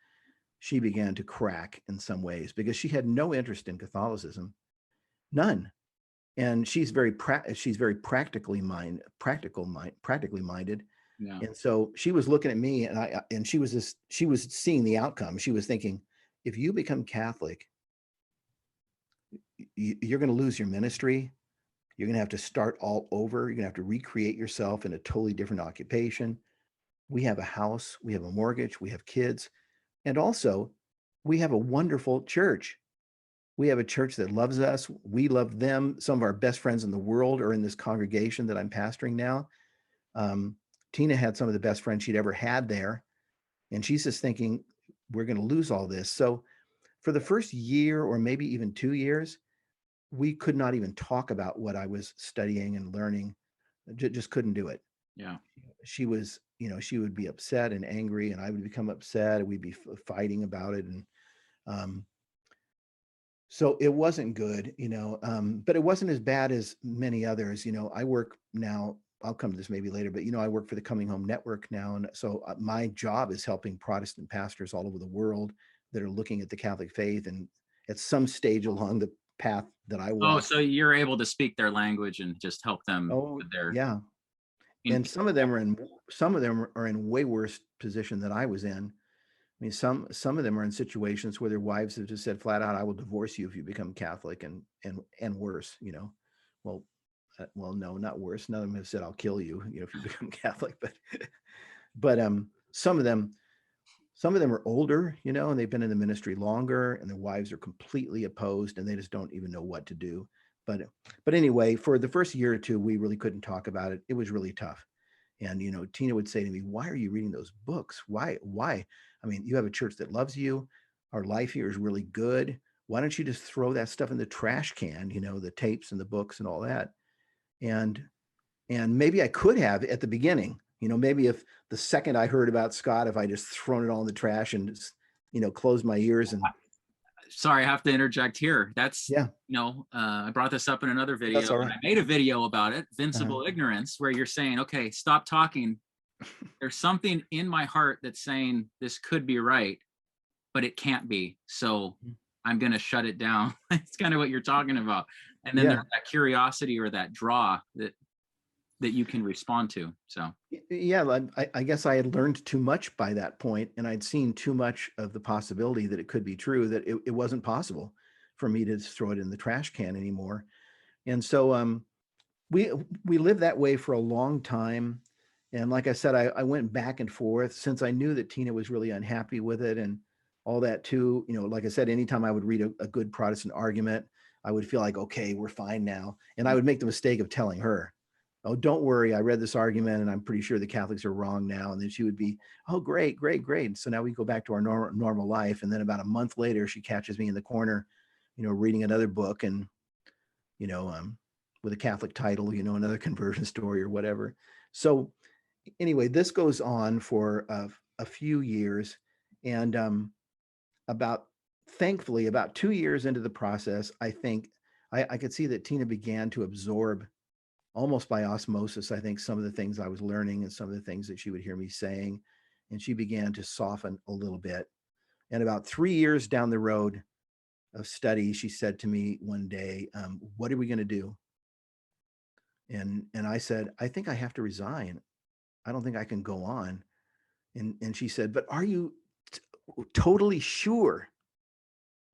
she began to crack in some ways, because she had no interest in Catholicism, none. And she's very practically minded. Yeah. And so she was looking at me, and she was seeing the outcome. She was thinking, if you become Catholic, you're going to lose your ministry. You're going to have to start all over. You're going to have to recreate yourself in a totally different occupation. We have a house, we have a mortgage, we have kids. And also, we have a wonderful church. We have a church that loves us. We love them. Some of our best friends in the world are in this congregation that I'm pastoring now. Tina had some of the best friends she'd ever had there. And she's just thinking, we're going to lose all this. So for the first year, or maybe even 2 years, we could not even talk about what I was studying and learning. Just couldn't do it. Yeah. She was, she would be upset and angry, and I would become upset. We'd be fighting about it. And so it wasn't good, but it wasn't as bad as many others. I work now, I'll come to this maybe later, but, I work for the Coming Home Network now. And so my job is helping Protestant pastors all over the world that are looking at the Catholic faith, and at some stage along the path that I Oh, walk. so you're able to speak their language and just help them Oh, with their yeah. And some of them are in way worse position than I was in. I mean, some of them are in situations where their wives have just said flat out, "I will divorce you if you become Catholic," and worse. Well, well, no, not worse. None of them have said, "I'll kill you," if you become Catholic. But some of them are older, and they've been in the ministry longer, and their wives are completely opposed, and they just don't even know what to do. But anyway, for the first year or two, we really couldn't talk about it. It was really tough. And Tina would say to me, "Why are you reading those books? Why? I mean, you have a church that loves you. Our life here is really good. Why don't you just throw that stuff in the trash can? The tapes and the books and all that." And maybe I could have at the beginning. Maybe if the second I heard about Scott, if I just thrown it all in the trash and just, closed my ears and. Sorry, I have to interject here. That's, Yeah, I brought this up in another video. that's all right. I made a video about it, Vincible Ignorance, where you're saying, okay, stop talking. There's something in my heart that's saying this could be right, but it can't be. So I'm going to shut it down. It's kind of what you're talking about. And then there's that curiosity or that draw that you can respond to. So Yeah, I guess I had learned too much by that point, and I'd seen too much of the possibility that it could be true, that it wasn't possible for me to just throw it in the trash can anymore. And so we lived that way for a long time. And like I said, I went back and forth, since I knew that Tina was really unhappy with it and all that too. Like I said, anytime I would read a good Protestant argument, I would feel like, okay, we're fine now. And I would make the mistake of telling her, "Oh, don't worry, I read this argument and I'm pretty sure the Catholics are wrong now." And then she would be, "Oh, great, great, great." So now we go back to our normal life. And then about a month later, she catches me in the corner, reading another book, and, you know, um, with a Catholic title, another conversion story or whatever. So anyway, this goes on for a few years. And about, thankfully, about 2 years into the process, I think I could see that Tina began to absorb, almost by osmosis, I think, some of the things I was learning and some of the things that she would hear me saying. And she began to soften a little bit. And about 3 years down the road of study, she said to me one day, "What are we going to do?" And I said, "I think I have to resign. I don't think I can go on." And she said, "But are you totally sure?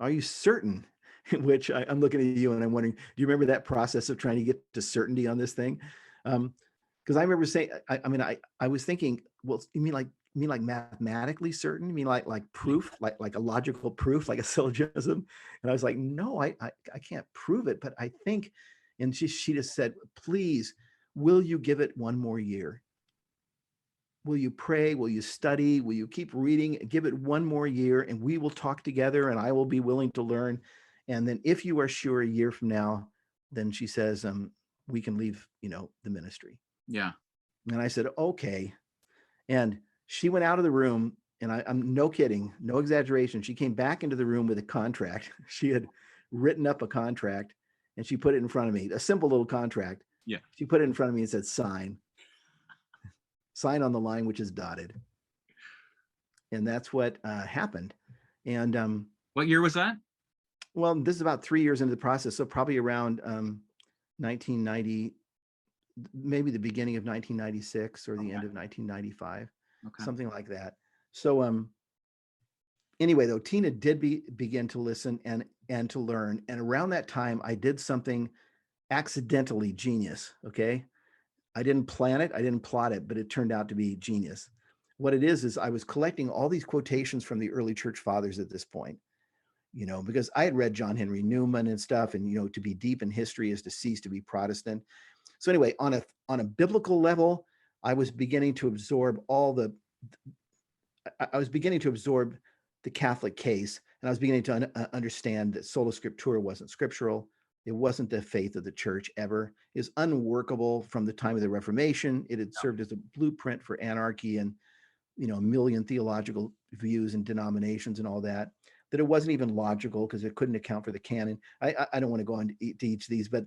Are you certain?" Which I'm looking at you and I'm wondering, do you remember that process of trying to get to certainty on this thing? Because I remember saying, I was thinking, well, you mean like mathematically certain? You mean like proof, like a logical proof, like a syllogism? And I was like, no, I can't prove it, but I think. And she just said, "Please, will you give it one more year?" will you pray? Will you study? Will you keep reading? Give it one more year and we will talk together and I will be willing to learn. And then if you are sure a year from now, then she says, we can leave, the ministry. Yeah. And I said, okay. And she went out of the room, and I'm no kidding, no exaggeration. She came back into the room with a contract. She had written up a contract and she put it in front of me, a simple little contract. Yeah. She put it in front of me and said, sign on the line, which is dotted. And that's what happened. And what year was that? well, this is about 3 years into the process. So probably around 1990, maybe the beginning of 1996 or the end of 1995, something like that. So anyway, though, Tina did begin to listen and to learn. And around that time, I did something accidentally genius. Okay. I didn't plan it. I didn't plot it, but it turned out to be genius. What it is I was collecting all these quotations from the early church fathers at this point, because I had read John Henry Newman and stuff, and, to be deep in history is to cease to be Protestant. So anyway, on a biblical level, I was beginning to absorb the Catholic case, and I was beginning to understand that sola scriptura wasn't scriptural. It wasn't the faith of the church ever. It was unworkable from the time of the Reformation. It had served as a blueprint for anarchy and, a million theological views and denominations and all that. That it wasn't even logical because it couldn't account for the canon. I don't want to go into each of these, but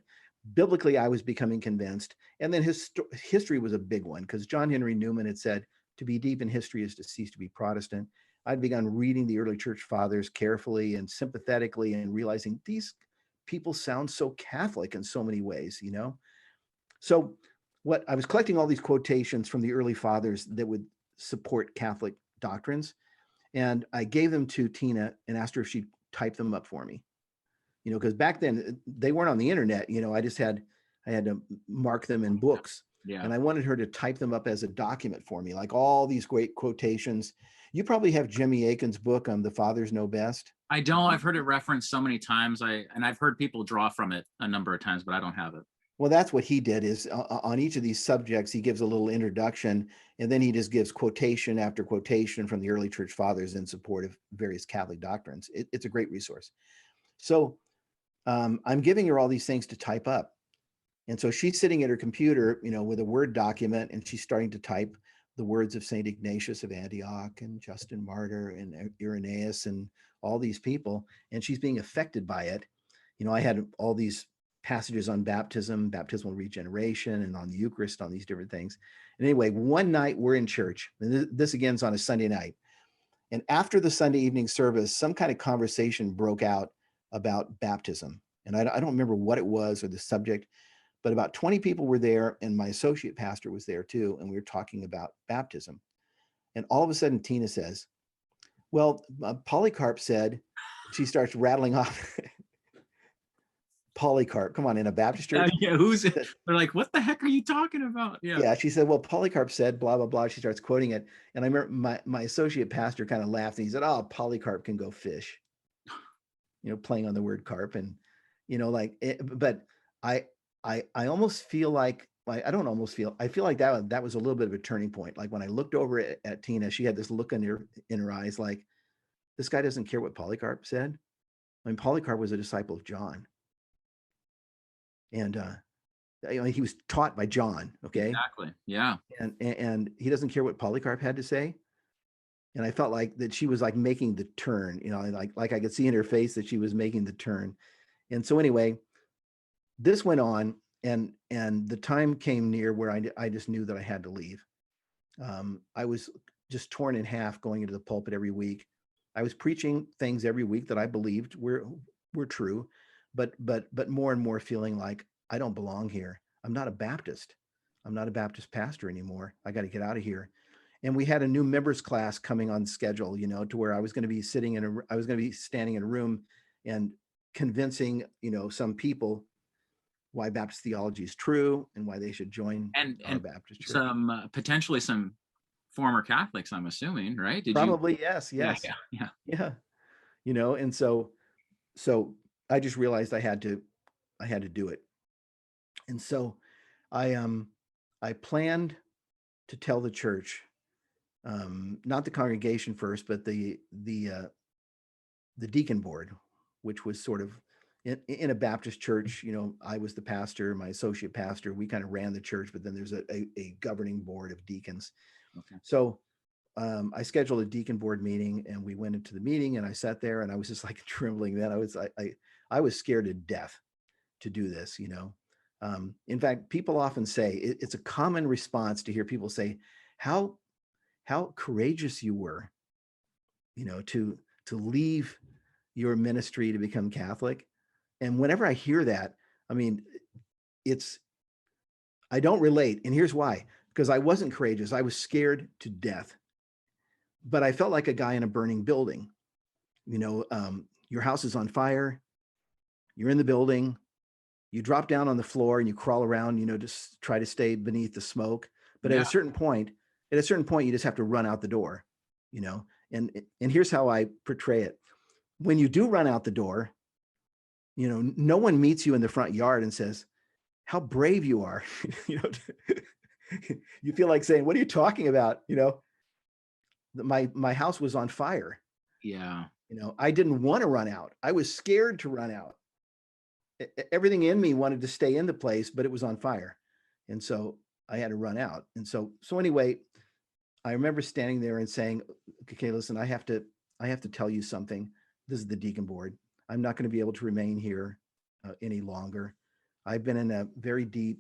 biblically, I was becoming convinced. And then history was a big one because John Henry Newman had said, to be deep in history is to cease to be Protestant. I'd begun reading the early church fathers carefully and sympathetically and realizing these people sound so Catholic in so many ways, So what I was collecting all these quotations from the early fathers that would support Catholic doctrines. And I gave them to Tina and asked her if she'd type them up for me. Because back then they weren't on the internet. I had to mark them in books. Yeah. And I wanted her to type them up as a document for me, like all these great quotations. You probably have Jimmy Akin's book, The Fathers Know Best. I don't. I've heard it referenced so many times. I've heard people draw from it a number of times, but I don't have it. Well, that's what he did is on each of these subjects, he gives a little introduction, and then he just gives quotation after quotation from the early church fathers in support of various Catholic doctrines. It's a great resource. So I'm giving her all these things to type up. And so she's sitting at her computer, with a Word document, and she's starting to type the words of St. Ignatius of Antioch and Justin Martyr and Irenaeus and all these people, and she's being affected by it. I had all these passages on baptism, baptismal regeneration, and on the Eucharist, on these different things. And anyway, one night we're in church, and this again is on a Sunday night. And after the Sunday evening service, some kind of conversation broke out about baptism. And I don't remember what it was or the subject, but about 20 people were there, and my associate pastor was there too, and we were talking about baptism. And all of a sudden, Tina says, well, Polycarp said, she starts rattling off Polycarp, come on, in a Baptist church. Yeah, who's it? They're like, what the heck are you talking about? Yeah, she said, well, Polycarp said, blah, blah, blah. She starts quoting it. And I remember my associate pastor kind of laughed, and he said, oh, Polycarp can go fish, playing on the word carp. And, but I almost feel like, I don't almost feel, I feel like that was a little bit of a turning point. Like when I looked over at Tina, she had this look in her eyes, like, this guy doesn't care what Polycarp said. I mean, Polycarp was a disciple of John. And he was taught by John. Okay. Exactly. Yeah. And he doesn't care what Polycarp had to say. And I felt like that she was like making the turn, like I could see in her face that she was making the turn. And so anyway, this went on, and the time came near where I just knew that I had to leave. I was just torn in half going into the pulpit every week. I was preaching things every week that I believed were true, but more and more feeling like I don't belong here. I'm not a Baptist. I'm not a Baptist pastor anymore. I got to get out of here. And we had a new members class coming on schedule, to where I was going to be standing in a room and convincing, some people why Baptist theology is true and why they should join our Baptist church. Some potentially some former Catholics, I'm assuming, right? Probably, yes. Yeah. And so I just realized I had to do it. And so I planned to tell the church not the congregation first, but the deacon board, which was sort of in a Baptist church. I was the pastor, my associate pastor, we kind of ran the church, but then there's a governing board of deacons. Okay. So I scheduled a deacon board meeting, and we went into the meeting, and I sat there, and I was just like trembling. Then I was scared to death to do this. In fact, people often say it's a common response to hear people say how courageous you were, to leave your ministry to become Catholic. And whenever I hear that, I mean, I don't relate. And here's why: because I wasn't courageous. I was scared to death. But I felt like a guy in a burning building. Your house is on fire. You're in the building. You drop down on the floor and you crawl around, just try to stay beneath the smoke. But Yeah. at a certain point, you just have to run out the door, and here's how I portray it. When you do run out the door, no one meets you in the front yard and says, how brave you are. You feel like saying, what are you talking about? My house was on fire. Yeah. I didn't want to run out. I was scared to run out. Everything in me wanted to stay in the place, but it was on fire. And so I had to run out. And so anyway, I remember standing there and saying, okay, listen, I have to tell you something. This is the deacon board. I'm not going to be able to remain here any longer. I've been in a very deep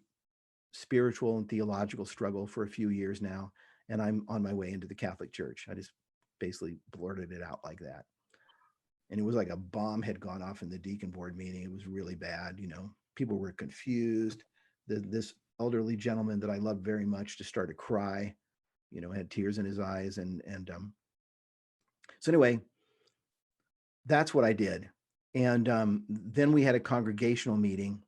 spiritual and theological struggle for a few years now, and I'm on my way into the Catholic Church. I just basically blurted it out like that. And it was like a bomb had gone off in the deacon board meeting. It was really bad. People were confused. This elderly gentleman that I loved very much just started to cry, had tears in his eyes. And so anyway, that's what I did. And then we had a congregational meeting,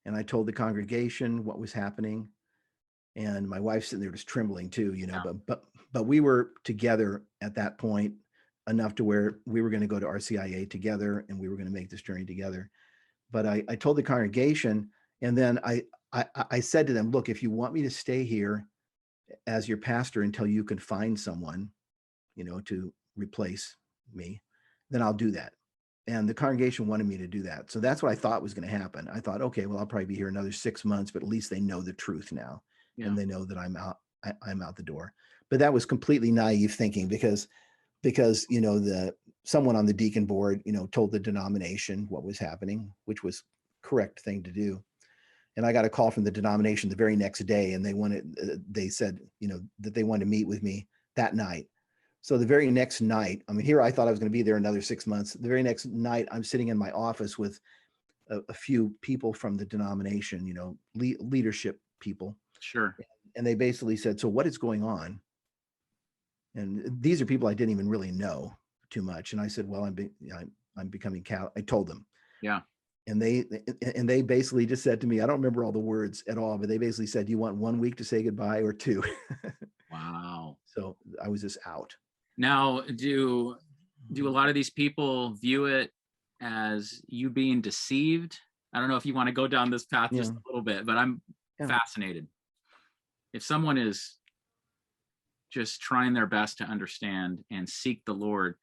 and I told the congregation what was happening. And my wife's sitting there just trembling too, Yeah. but we were together at that point enough to where we were going to go to RCIA together, and we were going to make this journey together. But I told the congregation, and then I said to them, look, if you want me to stay here as your pastor until you can find someone, to replace me, then I'll do that. And the congregation wanted me to do that. So that's what I thought was going to happen. I thought, okay, well, I'll probably be here another 6 months, but at least they know the truth now. Yeah. And they know that I'm out the door. But that was completely naive thinking, because someone on the deacon board, told the denomination what was happening, which was correct thing to do. And I got a call from the denomination the very next day, and they said, that they wanted to meet with me that night. So the very next night, I mean, here I thought I was going to be there another 6 months. The very next night, I'm sitting in my office with a few people from the denomination, leadership people. Sure. And they basically said, so what is going on? And these are people I didn't even really know too much. And I said, well, I'm becoming Catholic. I told them. Yeah. And they basically just said to me, I don't remember all the words at all, but they basically said, do you want 1 week to say goodbye or 2? Wow. So I was just out. Now, do a lot of these people view it as you being deceived? I don't know if you want to go down this path just a little bit, but I'm fascinated. If someone is just trying their best to understand and seek the Lord,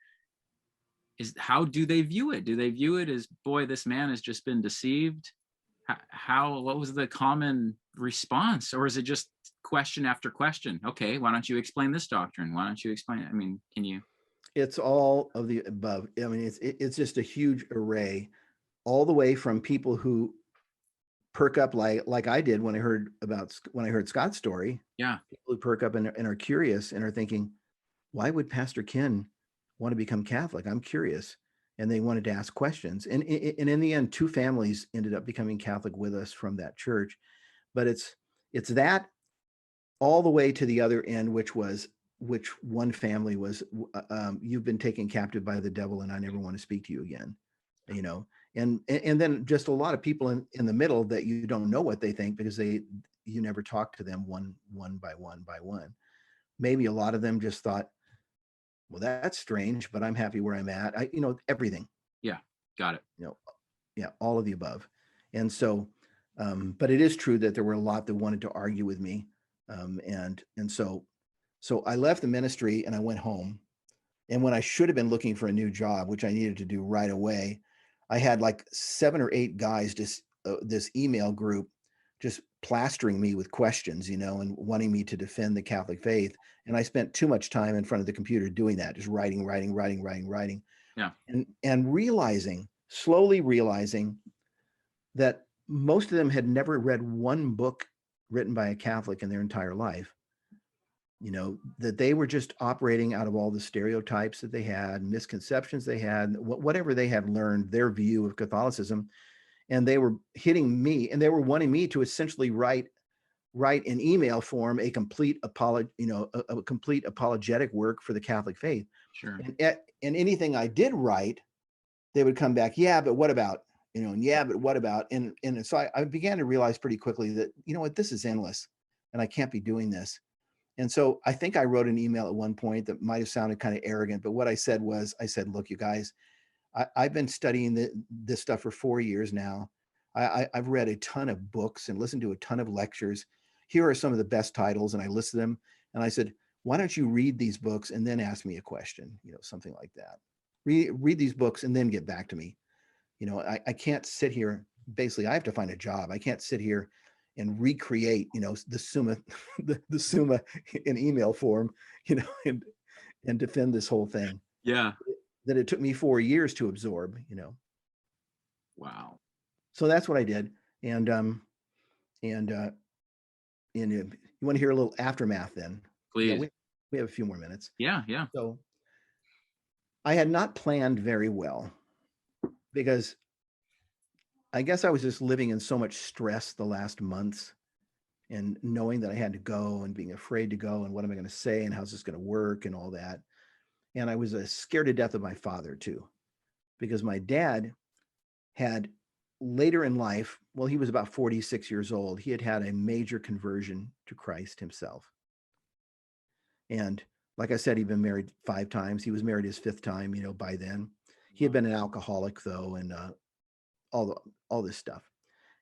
how do they view it? Do they view it as, boy, this man has just been deceived? What was the common response? Or is it just question after question? Okay, why don't you explain this doctrine? Why don't you explain it? I mean, can you? It's all of the above. I mean, it's just a huge array, all the way from people who perk up like I did when I heard Scott's story. Yeah. People who perk up and are curious and are thinking, why would Pastor Ken want to become Catholic? I'm curious. And they wanted to ask questions. And in the end, 2 families ended up becoming Catholic with us from that church. But it's that all the way to the other end, which one family was, you've been taken captive by the devil, and I never want to speak to you again. And then just a lot of people in the middle that you don't know what they think, because you never talk to them one by one. Maybe a lot of them just thought, well, that's strange, but I'm happy where I'm at. Everything. Yeah. Got it. Yeah, all of the above. And so, but it is true that there were a lot that wanted to argue with me. And so So I left the ministry and I went home. And when I should have been looking for a new job, which I needed to do right away, I had like 7 or 8 guys just this email group just plastering me with questions, and wanting me to defend the Catholic faith. And I spent too much time in front of the computer doing that, just writing, writing, writing, writing, writing, Yeah. and slowly realizing that most of them had never read one book written by a Catholic in their entire life. That they were just operating out of all the stereotypes that they had, misconceptions they had, whatever they had learned, their view of Catholicism. And they were hitting me and they were wanting me to essentially write in email form a complete a complete apologetic work for the Catholic faith. Sure. And anything I did write, they would come back, yeah, but what about, and yeah, but what about? And so I began to realize pretty quickly that, what, this is endless and I can't be doing this. And so I think I wrote an email at one point that might have sounded kind of arrogant, but what I said was, I said, look, you guys, I've been studying this stuff for 4 years now. I've read a ton of books and listened to a ton of lectures. Here are some of the best titles, and I listed them. And I said, why don't you read these books and then ask me a question, something like that. Read these books and then get back to me. I can't sit here. Basically, I have to find a job. I can't sit here and recreate, the Summa, the Summa in email form, and defend this whole thing Yeah. that it took me 4 years to absorb. Wow. So that's what I did. And and uh, and you want to hear a little aftermath? Then Please. we have a few more minutes. Yeah. Yeah. So I had not planned very well because I guess I was just living in so much stress the last months, and knowing that I had to go and being afraid to go and what am I going to say and how's this going to work and all that. And I was scared to death of my father too, because my dad had later in life, well, he was about 46 years old. He had had a major conversion to Christ himself. And like I said, he'd been married 5 times. He was married his 5th time, by then. He had been an alcoholic though, and all this stuff.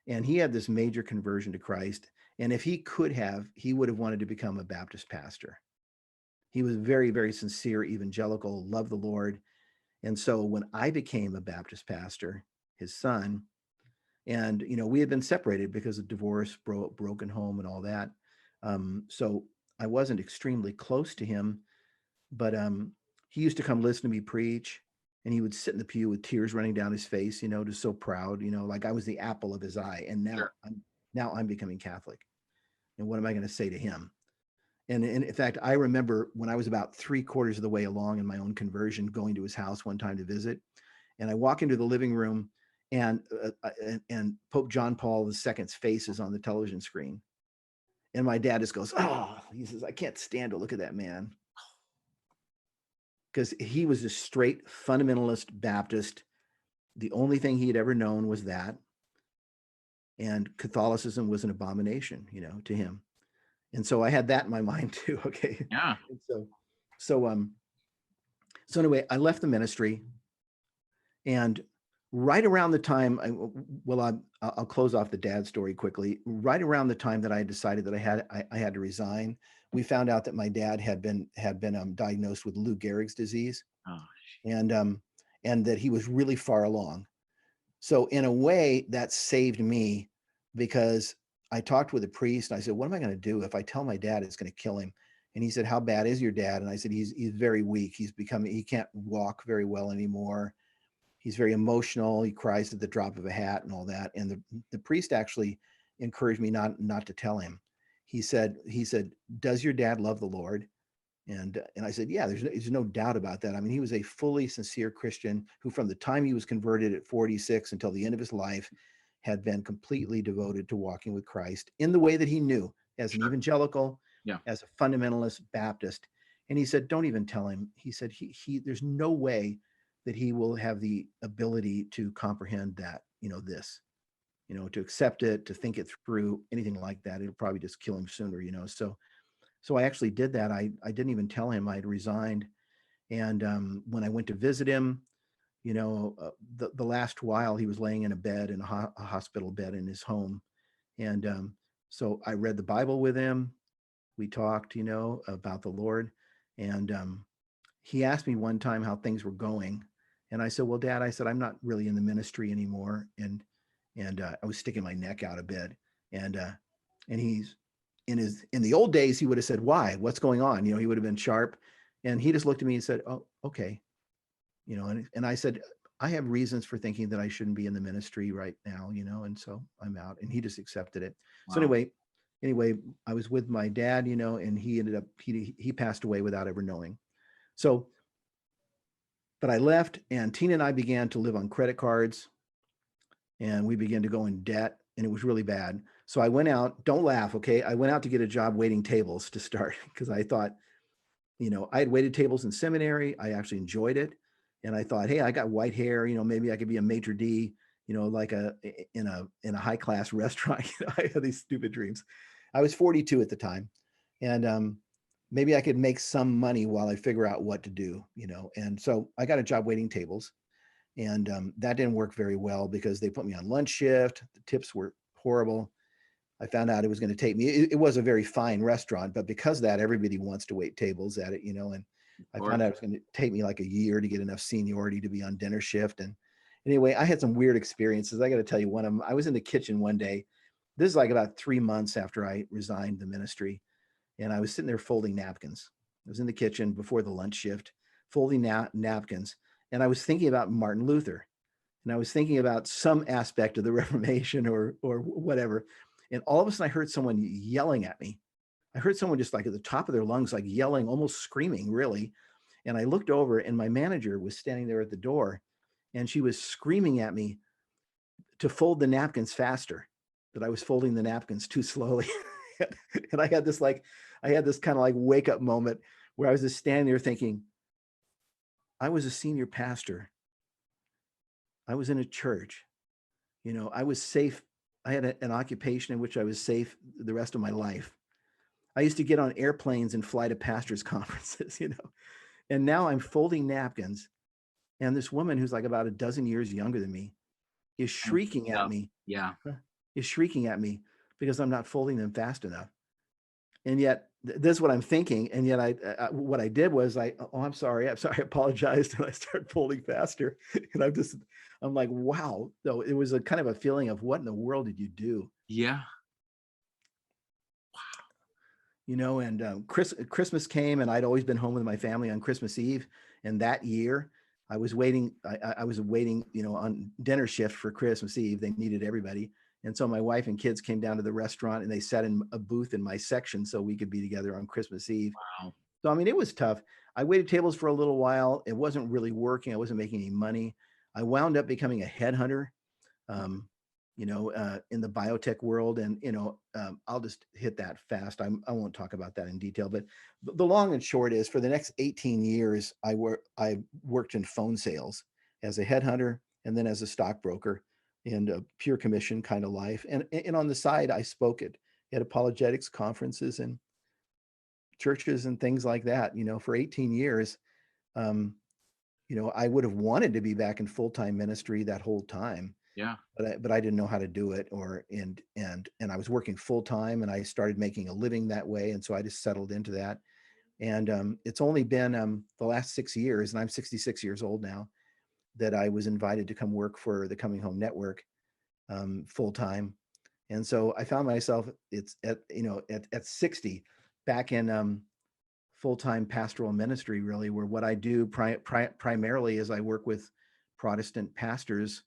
And he had this major conversion to Christ. And if he could have, he would have wanted to become a Baptist pastor. He was very, very sincere, evangelical, loved the Lord. And so when I became a Baptist pastor, his son, and we had been separated because of divorce, broken home, and all that. So I wasn't extremely close to him, but he used to come listen to me preach, and he would sit in the pew with tears running down his face, just so proud, like I was the apple of his eye. And Sure. now I'm becoming Catholic, and what am I going to say to him? And in fact, I remember when I was about 3/4 of the way along in my own conversion, going to his house one time to visit, and I walk into the living room, and Pope John Paul II's face is on the television screen, and my dad just goes, "Oh," he says, "I can't stand to look at that man," because he was a straight fundamentalist Baptist. The only thing he had ever known was that, and Catholicism was an abomination, to him. And so I had that in my mind too. Okay. Yeah. And so anyway, I left the ministry, and right around the time, I'll close off the dad story quickly. Right around the time that I decided that I had to resign, we found out that my dad had been diagnosed with Lou Gehrig's disease, Oh, and that he was really far along. So in a way, that saved me, because I talked with a priest and I said, what am I going to do if I tell my dad it's going to kill him? And he said, how bad is your dad? And I said, he's very weak. He can't walk very well anymore. He's very emotional. He cries at the drop of a hat and all that. And the priest actually encouraged me not to tell him. He said, does your dad love the Lord? And I said, yeah, there's no doubt about that. I mean, he was a fully sincere Christian who, from the time he was converted at 46 until the end of his life, had been completely devoted to walking with Christ in the way that he knew, as an sure. evangelical, Yeah. as a fundamentalist Baptist. And he said, don't even tell him. He said, there's no way that he will have the ability to comprehend that, to accept it, to think it through, anything like that. It'll probably just kill him sooner, So I actually did that. I didn't even tell him I'd resigned. And when I went to visit him, the last while he was laying in a bed, in a hospital bed in his home. And so I read the Bible with him. We talked, about the Lord. And he asked me one time how things were going. And I said, well, Dad, I said, I'm not really in the ministry anymore. And I was sticking my neck out a bit. And he's in the old days, he would have said, why? What's going on? He would have been sharp. And he just looked at me and said, oh, okay. And I said, I have reasons for thinking that I shouldn't be in the ministry right now, and so I'm out. And he just accepted it. So Wow. anyway, I was with my dad, and he ended up, he passed away without ever knowing. So, but I left, and Tina and I began to live on credit cards, and we began to go in debt, and it was really bad. So I went out, don't laugh, okay? I went out to get a job waiting tables to start because I thought, I had waited tables in seminary. I actually enjoyed it. And I thought, hey, I got white hair, maybe I could be a maitre d', like in a high class restaurant. I had these stupid dreams. I was 42 at the time. And maybe I could make some money while I figure out what to do, And so I got a job waiting tables. And that didn't work very well because they put me on lunch shift. The tips were horrible. I found out it was going to take me, it was a very fine restaurant, but because of that, everybody wants to wait tables at it, and I found out it was going to take me like a year to get enough seniority to be on dinner shift. And anyway, I had some weird experiences. I got to tell you, one of them, I was in the kitchen one day. This is like about 3 months after I resigned the ministry. And I was sitting there folding napkins. I was in the kitchen before the lunch shift, folding napkins. And I was thinking about Martin Luther. And I was thinking about some aspect of the Reformation or whatever. And all of a sudden I heard someone yelling at me. I heard someone just like at the top of their lungs, like yelling, almost screaming, really. And I looked over, and my manager was standing there at the door, and she was screaming at me to fold the napkins faster, that I was folding the napkins too slowly. And I had this kind of like wake up moment where I was just standing there thinking, I was a senior pastor. I was in a church. I was safe. I had an occupation in which I was safe the rest of my life. I used to get on airplanes and fly to pastors' conferences, and now I'm folding napkins. And this woman who's like about a dozen years younger than me is shrieking at me, Yeah. because I'm not folding them fast enough. And yet this is what I'm thinking. And yet what I did was I'm sorry, I apologized. And I started folding faster. And I'm like, wow. So it was a kind of a feeling of, what in the world did you do? Yeah. And Christmas came, and I'd always been home with my family on Christmas Eve. And that year I was waiting, on dinner shift for Christmas Eve. They needed everybody. And so my wife and kids came down to the restaurant, and they sat in a booth in my section so we could be together on Christmas Eve. Wow. So, I mean, it was tough. I waited tables for a little while. It wasn't really working. I wasn't making any money. I wound up becoming a headhunter, in the biotech world. And, I'll just hit that fast. I won't talk about that in detail, but the long and short is, for the next 18 years, I worked in phone sales as a headhunter and then as a stockbroker, and a pure commission kind of life. And on the side, I spoke at apologetics conferences and churches and things like that, for 18 years. Um, I would have wanted to be back in full-time ministry that whole time, Yeah. but I didn't know how to do it, and I was working full time, and I started making a living that way. And so I just settled into that. And it's only been the last 6 years, and I'm 66 years old now, that I was invited to come work for the Coming Home Network full time. And so I found myself at 60 back in full-time pastoral ministry, really, where what I do primarily is I work with Protestant pastors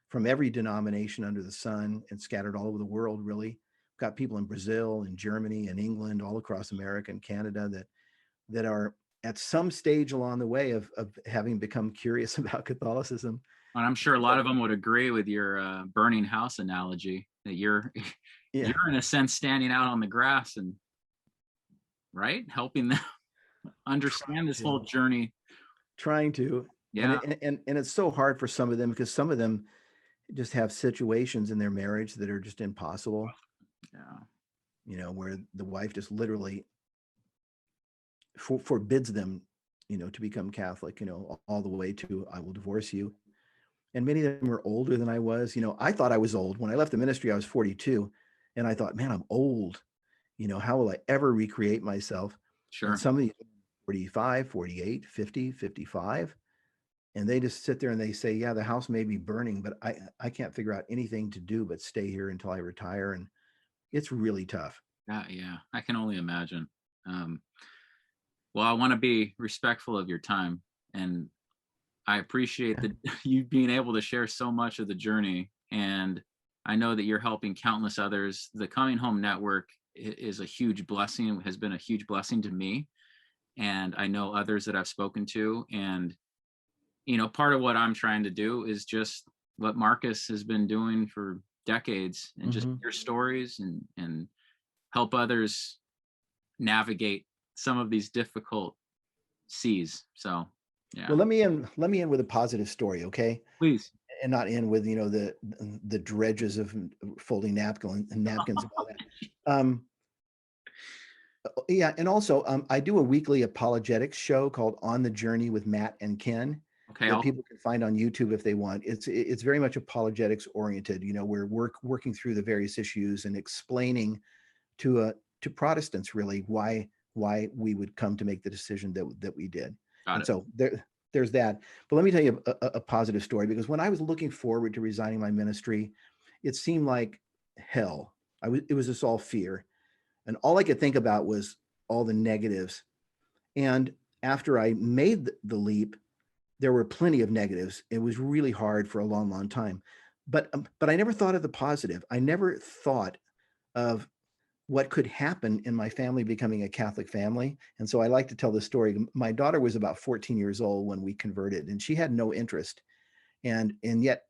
from every denomination under the sun and scattered all over the world, really. Got people in Brazil and Germany and England, all across America and Canada, that are at some stage along the way of having become curious about Catholicism. And I'm sure a lot of them would agree with your burning house analogy, that you're Yeah, you're in a sense standing out on the grass and helping them understand this whole journey. trying to. Yeah. And it's so hard for some of them, because some of them just have situations in their marriage that are just impossible, Yeah. where the wife just literally forbids them, to become Catholic, all the way to, I will divorce you. And many of them are older than I was. I thought I was old. When I left the ministry, I was 42. And I thought, man, I'm old. how will I ever recreate myself? And Sure. some of these 45, 48, 50, 55, and they just sit there and they say, yeah, the house may be burning, but I can't figure out anything to do but stay here until I retire. And it's really tough. Yeah, I can only imagine. Um, well, I want to be respectful of your time, and I appreciate that you being able to share so much of the journey. And I know that you're helping countless others. The Coming Home Network is a huge blessing, has been a huge blessing to me. And I know others that I've spoken to. And, part of what I'm trying to do is just what Marcus has been doing for decades, and just Mhm. hear stories and help others navigate some of these difficult seas. So, yeah, Well, let me end with a positive story, okay? please. And not end with, the dredges of folding napkins and all that. Um, yeah, and also I do a weekly apologetics show called On the Journey with Matt and Ken Okay. that people can find on YouTube if they want. It's very much apologetics oriented. We're working through the various issues and explaining to Protestants really why we would come to make the decision that we did. Got And it. so there's that. But let me tell you a positive story, because when I was looking forward to resigning my ministry, it seemed like hell. It was just all fear. And all I could think about was all the negatives. And after I made the leap, there were plenty of negatives. It was really hard for a long, long time. But I never thought of the positive. I never thought of what could happen in my family becoming a Catholic family. And so I like to tell the story. My daughter was about 14 years old when we converted, and she had no interest. And yet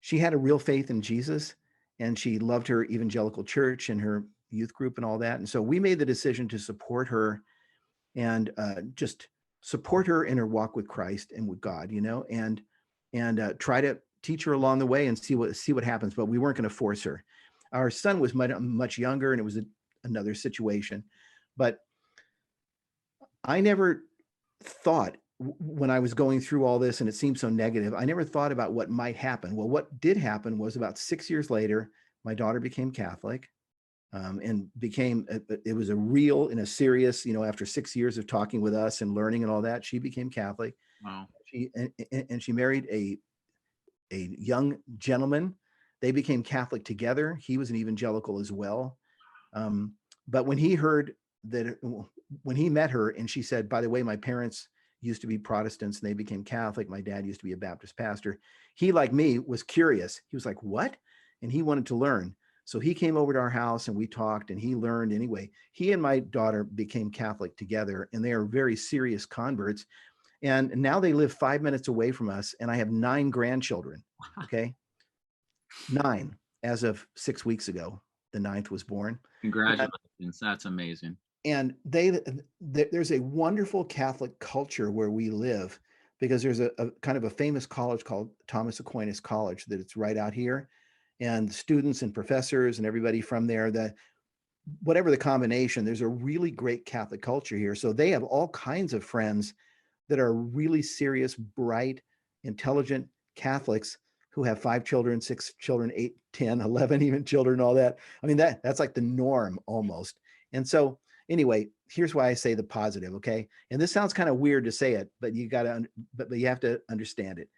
she had a real faith in Jesus, and she loved her evangelical church and her youth group and all that. And so we made the decision to support her and just support her in her walk with Christ and with God, and try to teach her along the way and see what happens. But we weren't going to force her. Our son was much younger, and it was another situation. But I never thought, when I was going through all this and it seemed so negative, I never thought about what might happen. Well, what did happen was about 6 years later, my daughter became Catholic, and it was a real and a serious, after 6 years of talking with us and learning and all that, she became Catholic. Wow. And she married a young gentleman. They became Catholic together. He was an evangelical as well. Um, but when he met her and she said, by the way, my parents used to be Protestants and they became Catholic. My dad used to be a Baptist pastor. He, like me, was curious. He was like, what? And he wanted to learn. So he came over to our house and we talked and he learned anyway. He and my daughter became Catholic together, and they are very serious converts. And now they live 5 minutes away from us. And I have 9 grandchildren. Okay. 9 as of 6 weeks ago. The ninth was born. Congratulations. That's amazing. And there's a wonderful Catholic culture where we live, because there's a kind of a famous college called Thomas Aquinas College that it's right out here, and students and professors and everybody from there, that whatever the combination, there's a really great Catholic culture here. So they have all kinds of friends that are really serious, bright, intelligent Catholics who have 5 children, 6 children, 8, 10, 11 even children, all that. I mean, that's like the norm almost. And so anyway, here's why I say the positive, okay? And this sounds kind of weird to say it, but you have to understand it.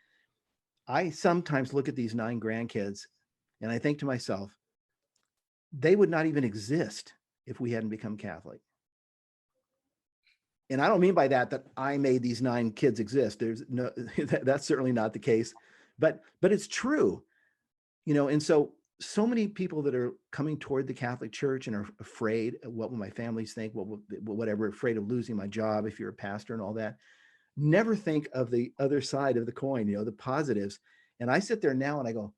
I sometimes look at these 9 grandkids and I think to myself, they would not even exist if we hadn't become Catholic. And I don't mean by that I made these 9 kids exist. There's no, that's certainly not the case, but it's true, and so many people that are coming toward the Catholic Church and are afraid of what will my families think, whatever, afraid of losing my job if you're a pastor and all that, never think of the other side of the coin, the positives. And I sit there now and I go,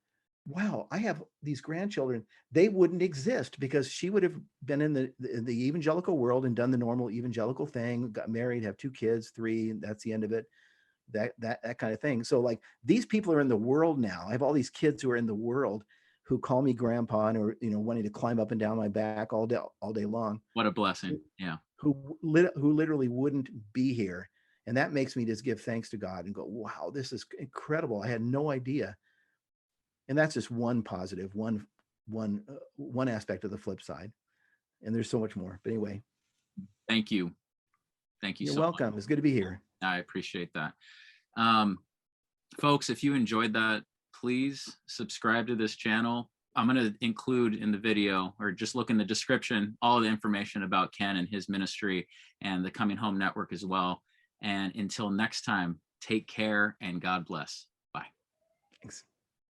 wow, I have these grandchildren. They wouldn't exist because she would have been in the evangelical world and done the normal evangelical thing, got married, have 2 kids, 3, and that's the end of it. That kind of thing. So like, these people are in the world now. I have all these kids who are in the world who call me grandpa and are, wanting to climb up and down my back all day long. What a blessing. Yeah. Who literally wouldn't be here. And that makes me just give thanks to God and go, wow, this is incredible. I had no idea. And that's just one positive, one aspect of the flip side. And there's so much more. But anyway, Thank you. Thank you you're so welcome. much. It's good to be here. I appreciate that. Folks, if you enjoyed that, please subscribe to this channel. I'm going to include in the video, or just look in the description, all the information about Ken and his ministry and the Coming Home Network as well. And until next time, take care and God bless. Bye. Thanks.